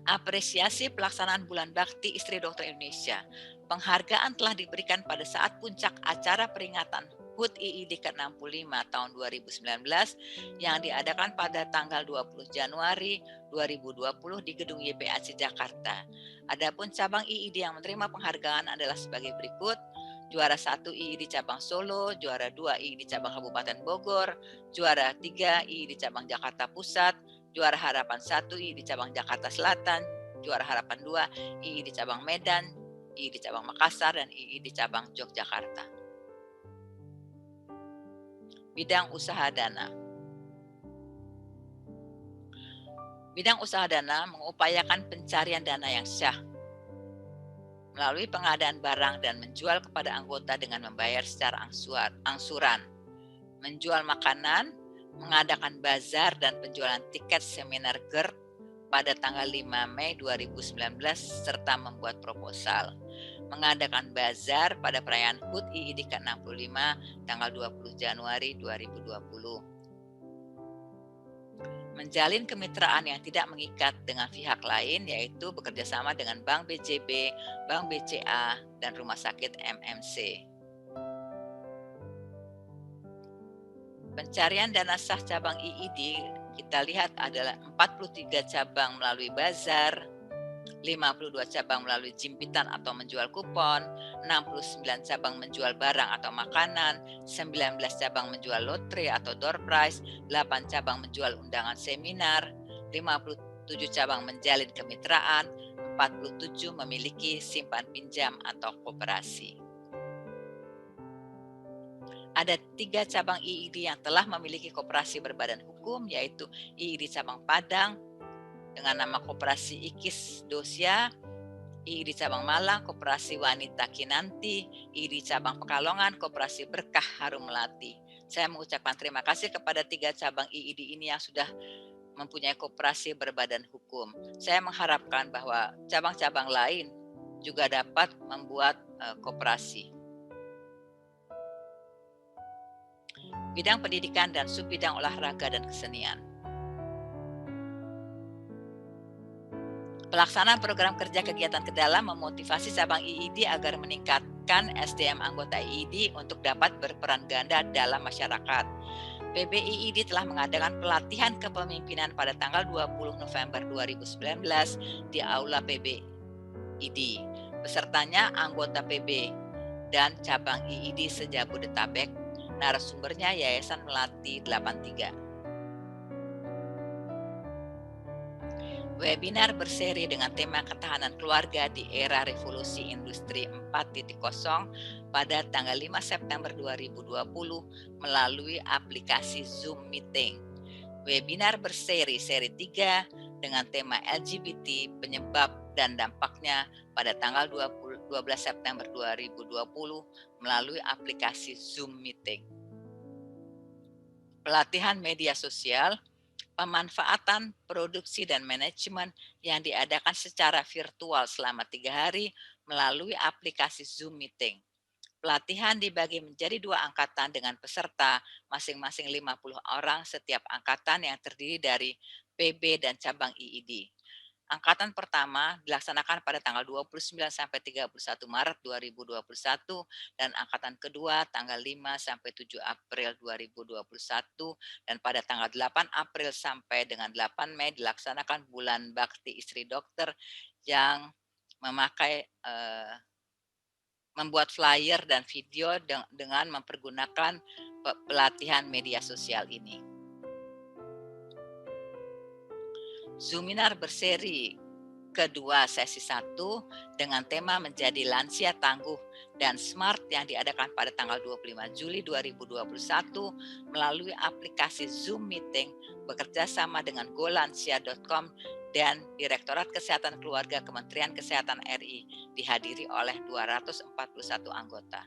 Apresiasi pelaksanaan Bulan Bakti Istri Dokter Indonesia. Penghargaan telah diberikan pada saat puncak acara peringatan HUT IID ke-65 tahun 2019 yang diadakan pada tanggal 20 Januari 2020 di Gedung YPAC Jakarta. Adapun cabang IID yang menerima penghargaan adalah sebagai berikut: juara 1 IID cabang Solo, juara 2 IID cabang Kabupaten Bogor, juara 3 IID cabang Jakarta Pusat, juara harapan 1 IID cabang Jakarta Selatan, juara harapan 2 IID cabang Medan, IID cabang Makassar, dan IID cabang Yogyakarta. Bidang usaha dana. Bidang usaha dana mengupayakan pencarian dana yang syah melalui pengadaan barang dan menjual kepada anggota dengan membayar secara angsuran, menjual makanan, mengadakan bazar dan penjualan tiket seminar GERD pada tanggal 5 Mei 2019 serta membuat proposal, mengadakan bazar pada perayaan HUT IID ke-65 tanggal 20 Januari 2020. Menjalin kemitraan yang tidak mengikat dengan pihak lain, yaitu bekerjasama dengan Bank BJB, Bank BCA, dan Rumah Sakit MMC. Pencarian dana sah cabang IID kita lihat adalah 43 cabang melalui bazar, 52 cabang melalui jimpitan atau menjual kupon, 69 cabang menjual barang atau makanan, 19 cabang menjual lotre atau door prize, 8 cabang menjual undangan seminar, 57 cabang menjalin kemitraan, 47 memiliki simpan pinjam atau koperasi. Ada 3 cabang IID yang telah memiliki koperasi berbadan hukum, yaitu IID cabang Padang dengan nama Koperasi Ikis Dosia, IID cabang Malang Koperasi Wanita Kinanti, IID cabang Pekalongan Koperasi Berkah Harum Melati. Saya mengucapkan terima kasih kepada 3 cabang IID ini yang sudah mempunyai koperasi berbadan hukum. Saya mengharapkan bahwa cabang-cabang lain juga dapat membuat koperasi. Bidang pendidikan dan subbidang olahraga dan kesenian. Pelaksanaan program kerja kegiatan Kedalam memotivasi cabang IID agar meningkatkan SDM anggota IID untuk dapat berperan ganda dalam masyarakat. PBIID telah mengadakan pelatihan kepemimpinan pada tanggal 20 November 2019 di Aula PBIID. Pesertanya anggota PB dan cabang IID se-Jabodetabek. Narasumbernya Yayasan Melati 83. Webinar berseri dengan tema ketahanan keluarga di era revolusi industri 4.0 pada tanggal 5 September 2020 melalui aplikasi Zoom Meeting. Webinar berseri seri 3 dengan tema LGBT penyebab dan dampaknya pada tanggal 12 September 2020 melalui aplikasi Zoom Meeting. Pelatihan media sosial, pemanfaatan, produksi, dan manajemen yang diadakan secara virtual selama 3 hari melalui aplikasi Zoom Meeting. Pelatihan dibagi menjadi 2 angkatan dengan peserta masing-masing 50 orang setiap angkatan yang terdiri dari PB dan cabang IID. Angkatan pertama dilaksanakan pada tanggal 29 sampai 31 Maret 2021 dan angkatan kedua tanggal 5 sampai 7 April 2021 dan pada tanggal 8 April sampai dengan 8 Mei dilaksanakan Bulan Bakti Istri Dokter yang membuat flyer dan video dengan mempergunakan pelatihan media sosial ini. Seminar berseri kedua sesi 1 dengan tema menjadi lansia tangguh dan smart yang diadakan pada tanggal 25 Juli 2021 melalui aplikasi Zoom Meeting bekerja sama dengan golansia.com dan Direktorat Kesehatan Keluarga Kementerian Kesehatan RI dihadiri oleh 241 anggota.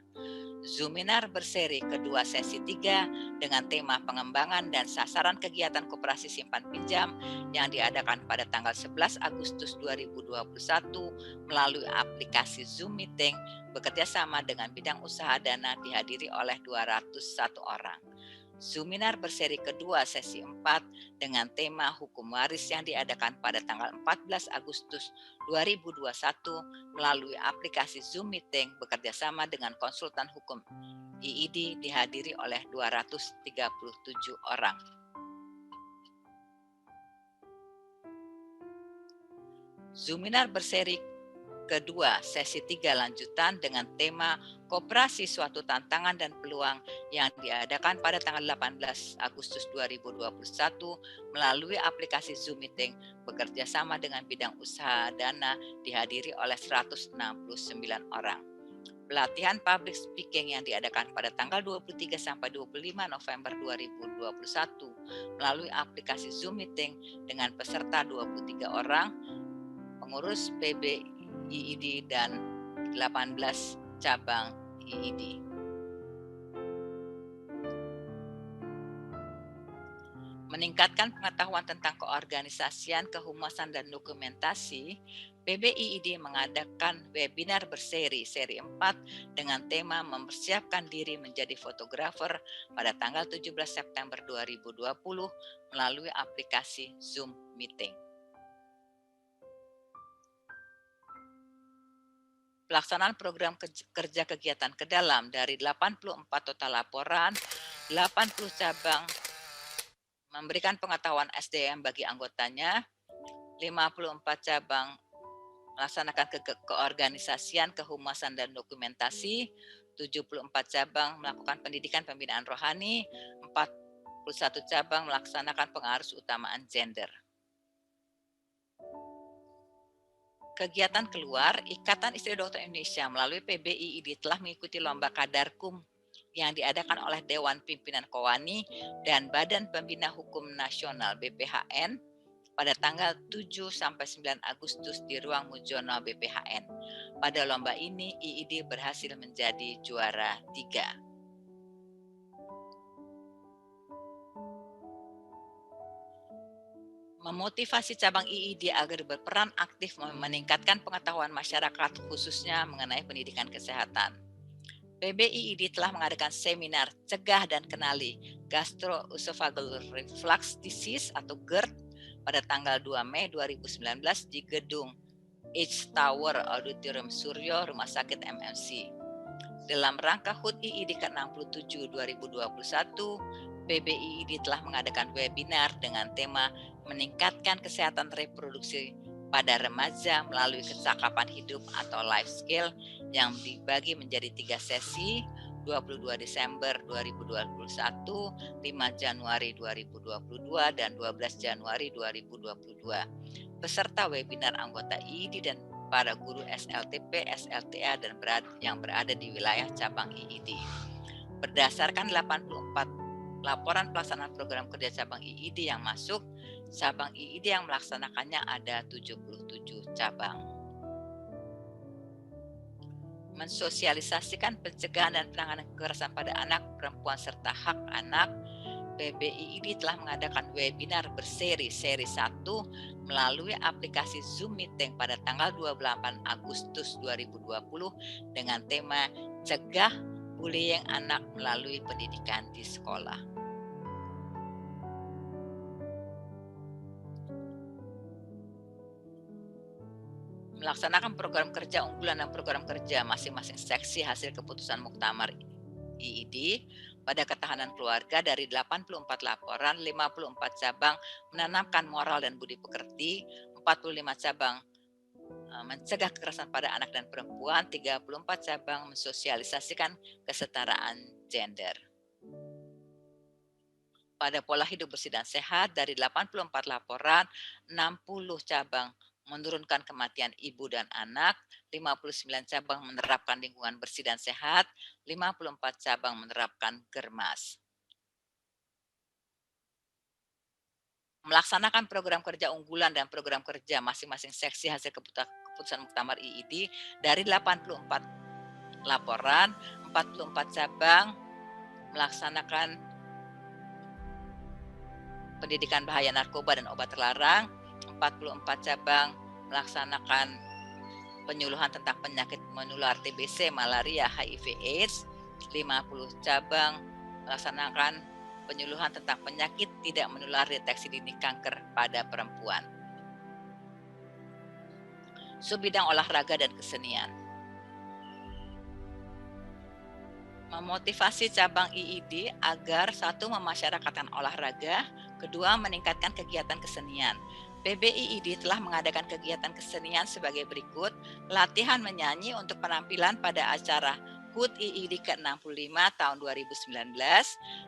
Zoominar berseri kedua sesi 3 dengan tema pengembangan dan sasaran kegiatan koperasi simpan pinjam yang diadakan pada tanggal 11 Agustus 2021 melalui aplikasi Zoom Meeting bekerja sama dengan bidang usaha dana dihadiri oleh 201 orang. Zoominar berseri kedua sesi 4 dengan tema hukum waris yang diadakan pada tanggal 14 Agustus 2021 melalui aplikasi Zoom Meeting bekerja sama dengan konsultan hukum IID dihadiri oleh 237 orang. Zoominar berseri kedua sesi 3 lanjutan dengan tema Koperasi Suatu Tantangan dan Peluang yang diadakan pada tanggal 18 Agustus 2021 melalui aplikasi Zoom Meeting bekerja sama dengan bidang usaha dana dihadiri oleh 169 orang. Pelatihan public speaking yang diadakan pada tanggal 23 sampai 25 November 2021 melalui aplikasi Zoom Meeting dengan peserta 23 orang, pengurus PB IID dan 18 cabang IID. Meningkatkan pengetahuan tentang keorganisasian, kehumasan, dan dokumentasi, PBIID mengadakan webinar berseri, seri 4 dengan tema mempersiapkan diri menjadi fotografer pada tanggal 17 September 2020 melalui aplikasi Zoom Meeting. Pelaksanaan program kerja kegiatan ke dalam dari 84 total laporan, 80 cabang memberikan pengetahuan SDM bagi anggotanya, 54 cabang melaksanakan keorganisasian, kehumasan, dan dokumentasi, 74 cabang melakukan pendidikan pembinaan rohani, 41 cabang melaksanakan pengarus utamaan gender. Kegiatan keluar, Ikatan Istri Dokter Indonesia melalui PBIID telah mengikuti lomba Kadarkum yang diadakan oleh Dewan Pimpinan Kowani dan Badan Pembina Hukum Nasional BPHN pada tanggal 7 sampai 9 Agustus di Ruang Mujono BPHN. Pada lomba ini, IID berhasil menjadi juara 3. Memotivasi cabang IID agar berperan aktif meningkatkan pengetahuan masyarakat khususnya mengenai pendidikan kesehatan. PBIID telah mengadakan seminar Cegah dan Kenali Gastroesophageal Reflux Disease atau GERD pada tanggal 2 Mei 2019 di gedung H Tower Auditorium Suryo Rumah Sakit MMC. Dalam rangka HUT IID ke-67 2021, PBIID telah mengadakan webinar dengan tema meningkatkan kesehatan reproduksi pada remaja melalui kecakapan hidup atau life skill yang dibagi menjadi 3 sesi, 22 Desember 2021, 5 Januari 2022, dan 12 Januari 2022. Peserta webinar anggota IID dan para guru SLTP, SLTA, dan yang berada di wilayah cabang IID. Berdasarkan 84 laporan pelaksanaan program kerja cabang IID yang masuk, cabang IID yang melaksanakannya ada 77 cabang. Mensosialisasikan pencegahan dan penanganan kekerasan pada anak, perempuan, serta hak anak, PBIID telah mengadakan webinar berseri, seri 1 melalui aplikasi Zoom Meeting pada tanggal 28 Agustus 2020 dengan tema Cegah Bullying Anak melalui Pendidikan di Sekolah. Melaksanakan program kerja unggulan dan program kerja masing-masing seksi hasil keputusan Muktamar IID pada ketahanan keluarga dari 84 laporan, 54 cabang menanamkan moral dan budi pekerti, 45 cabang mencegah kekerasan pada anak dan perempuan, 34 cabang mensosialisasikan kesetaraan gender. Pada pola hidup bersih dan sehat dari 84 laporan, 60 cabang menurunkan kematian ibu dan anak, 59 cabang menerapkan lingkungan bersih dan sehat, 54 cabang menerapkan germas. Melaksanakan program kerja unggulan dan program kerja masing-masing seksi hasil keputusan Muktamar IID dari 84 laporan, 44 cabang melaksanakan pendidikan bahaya narkoba dan obat terlarang, 44 cabang melaksanakan penyuluhan tentang penyakit menular TBC, malaria, HIV, AIDS, 50 cabang melaksanakan penyuluhan tentang penyakit tidak menular deteksi dini kanker pada perempuan. Subbidang olahraga dan kesenian. Memotivasi cabang IID agar satu memasyarakatkan olahraga, kedua meningkatkan kegiatan kesenian. PBIID telah mengadakan kegiatan kesenian sebagai berikut: latihan menyanyi untuk penampilan pada acara HUT IID ke-65 tahun 2019,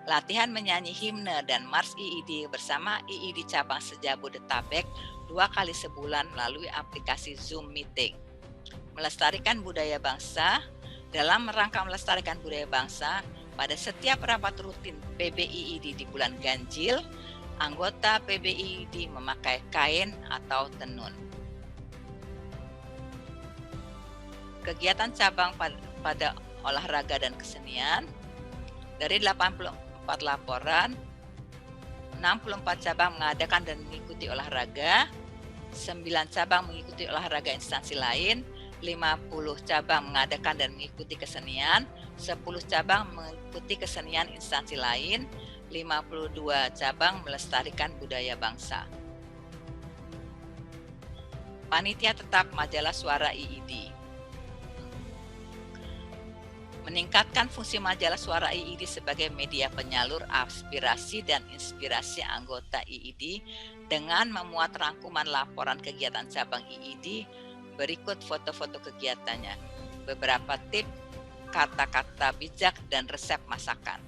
latihan menyanyi himne dan mars IID bersama IID cabang Sejabodetabek 2 kali sebulan melalui aplikasi Zoom Meeting. Melestarikan budaya bangsa. Dalam rangka melestarikan budaya bangsa, pada setiap rapat rutin PBIID di bulan Ganjil, anggota PBIID memakai kain atau tenun. Kegiatan cabang pada olahraga dan kesenian, dari 84 laporan, 64 cabang mengadakan dan mengikuti olahraga, 9 cabang mengikuti olahraga instansi lain, 50 cabang mengadakan dan mengikuti kesenian, 10 cabang mengikuti kesenian instansi lain, 52 cabang melestarikan budaya bangsa. Panitia tetap majalah Suara IID. Meningkatkan fungsi majalah Suara IID sebagai media penyalur aspirasi dan inspirasi anggota IID dengan memuat rangkuman laporan kegiatan cabang IID. Berikut foto-foto kegiatannya, beberapa tips, kata-kata bijak, dan resep masakan.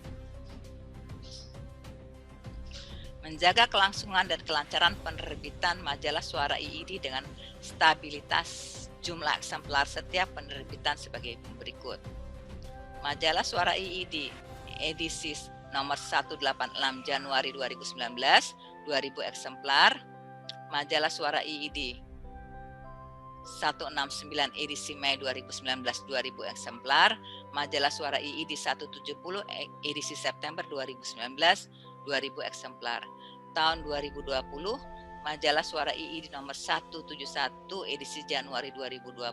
Menjaga kelangsungan dan kelancaran penerbitan majalah Suara IID dengan stabilitas jumlah eksemplar setiap penerbitan sebagai berikut. Majalah Suara IID edisi nomor 186 Januari 2019, 2000 eksemplar. Majalah Suara IID 169 edisi Mei 2019, 2000 eksemplar. Majalah Suara IID 170 edisi September 2019, 2000 eksemplar. Tahun 2020, Majalah Suara IID nomor 171 edisi Januari 2020,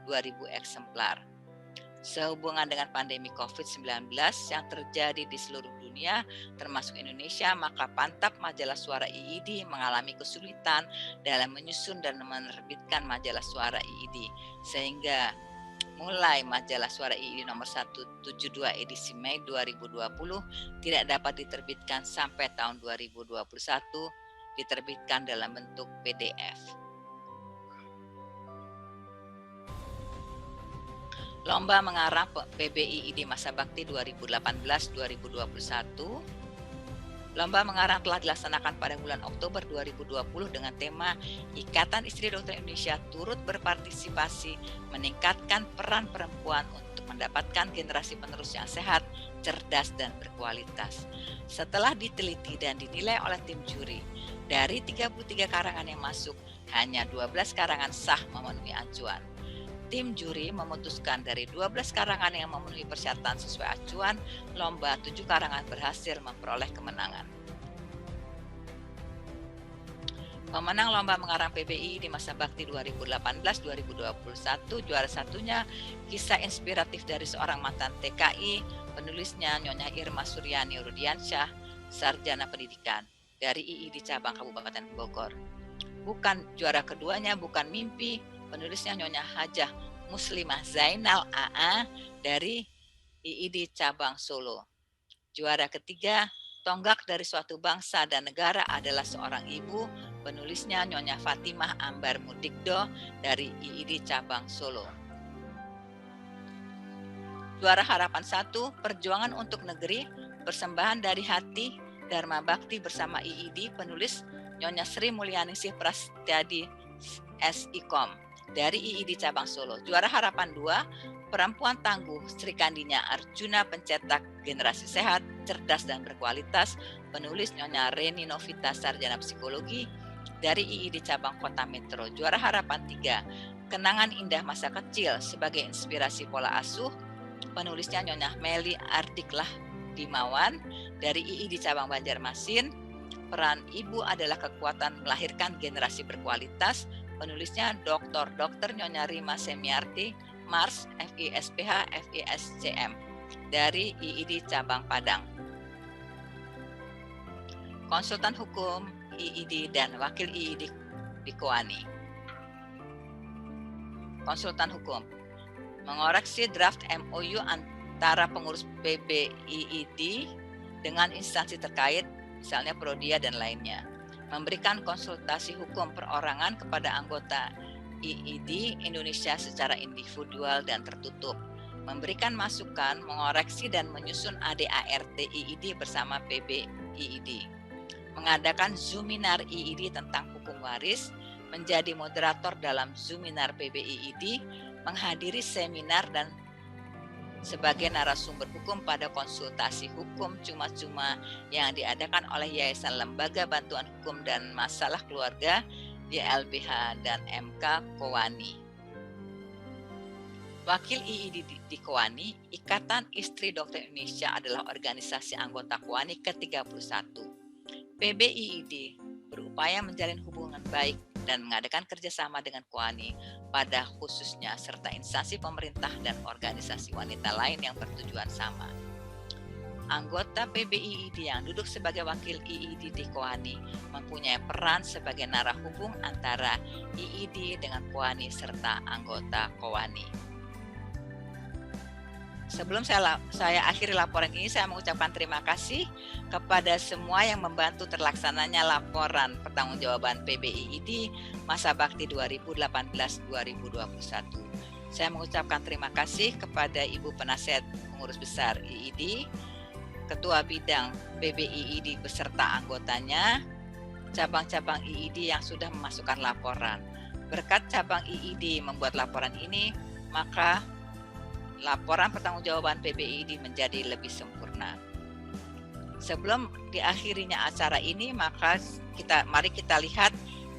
2000 eksemplar. Sehubungan dengan pandemi COVID-19 yang terjadi di seluruh dunia, termasuk Indonesia, maka pantap Majalah Suara IID mengalami kesulitan dalam menyusun dan menerbitkan Majalah Suara IID, sehingga mulai Majalah Suara IID nomor 172 edisi Mei 2020 tidak dapat diterbitkan sampai tahun 2021 diterbitkan dalam bentuk PDF. Lomba mengarang PBIID Masa Bakti 2018-2021. Lomba mengarang telah dilaksanakan pada bulan Oktober 2020 dengan tema Ikatan Istri Dokter Indonesia turut berpartisipasi meningkatkan peran perempuan untuk mendapatkan generasi penerus yang sehat, cerdas, dan berkualitas. Setelah diteliti dan dinilai oleh tim juri, dari 33 karangan yang masuk, hanya 12 karangan sah memenuhi acuan. Tim juri memutuskan dari 12 karangan yang memenuhi persyaratan sesuai acuan lomba, 7 karangan berhasil memperoleh kemenangan. Pemenang lomba mengarang PBI di Masa Bakti 2018-2021, juara satunya kisah inspiratif dari seorang mantan TKI, penulisnya Nyonya Irma Suryani Rudiansyah, sarjana pendidikan dari IID cabang Kabupaten Bogor. Bukan juara keduanya, bukan mimpi, penulisnya Nyonya Hajah Muslimah Zainal AA dari IID cabang Solo. Juara ketiga, tonggak dari suatu bangsa dan negara adalah seorang ibu, penulisnya Nyonya Fatimah Ambar Mudikdo dari IID cabang Solo. Juara harapan 1, perjuangan untuk negeri, persembahan dari hati, Dharma Bakti bersama IID, penulis Nyonya Sri Mulyaningsih Prastyadi SIKOM dari IID cabang Solo. Juara harapan 2, perempuan tangguh, Sri Kandinya Arjuna pencetak generasi sehat, cerdas, dan berkualitas, penulis Nyonya Reni Novita sarjana psikologi dari IID cabang Kota Metro. Juara harapan 3, kenangan indah masa kecil sebagai inspirasi pola asuh, Penulisnya Nyonya Meli Ardiklah Dimawan dari IID Cabang Banjarmasin. Peran ibu adalah kekuatan melahirkan generasi berkualitas. Penulisnya Dr. Nyonya Rima Semiarti, Mars, FISPH, FISCM dari IID Cabang Padang. Konsultan hukum IID dan wakil IID di Koani. Konsultan hukum mengoreksi draft MOU antara pengurus PBIID dengan instansi terkait, misalnya Prodia dan lainnya. Memberikan konsultasi hukum perorangan kepada anggota IID Indonesia secara individual dan tertutup. Memberikan masukan, mengoreksi dan menyusun ADART IID bersama PBIID. Mengadakan Zoominar IID tentang hukum waris, menjadi moderator dalam Zoominar PBIID, menghadiri seminar dan sebagai narasumber hukum pada konsultasi hukum cuma-cuma yang diadakan oleh Yayasan Lembaga Bantuan Hukum dan Masalah Keluarga YLBH dan MK Koani. Wakil IID di Koani, Ikatan Istri Dokter Indonesia adalah organisasi anggota Koani ke-31. PBIID berupaya menjalin hubungan baik dan mengadakan kerjasama dengan Koani pada khususnya serta instansi pemerintah dan organisasi wanita lain yang bertujuan sama. Anggota PBIID yang duduk sebagai wakil IID di Koani mempunyai peran sebagai narahubung antara IID dengan Koani serta anggota Koani. Sebelum saya akhiri laporan ini, saya mengucapkan terima kasih kepada semua yang membantu terlaksananya laporan pertanggungjawaban PBIID masa bakti 2018-2021. Saya mengucapkan terima kasih kepada Ibu Penasihat Pengurus Besar IID, Ketua Bidang PBIID beserta anggotanya, cabang-cabang IID yang sudah memasukkan laporan. Berkat cabang IID membuat laporan ini, maka laporan pertanggungjawaban PBIID menjadi lebih sempurna. Sebelum diakhirinya acara ini, maka mari kita lihat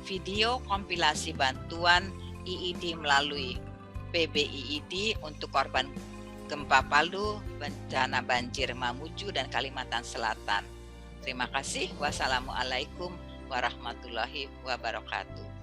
video kompilasi bantuan IID melalui PBIID untuk korban gempa Palu, bencana banjir Mamuju dan Kalimantan Selatan. Terima kasih. Wassalamualaikum warahmatullahi wabarakatuh.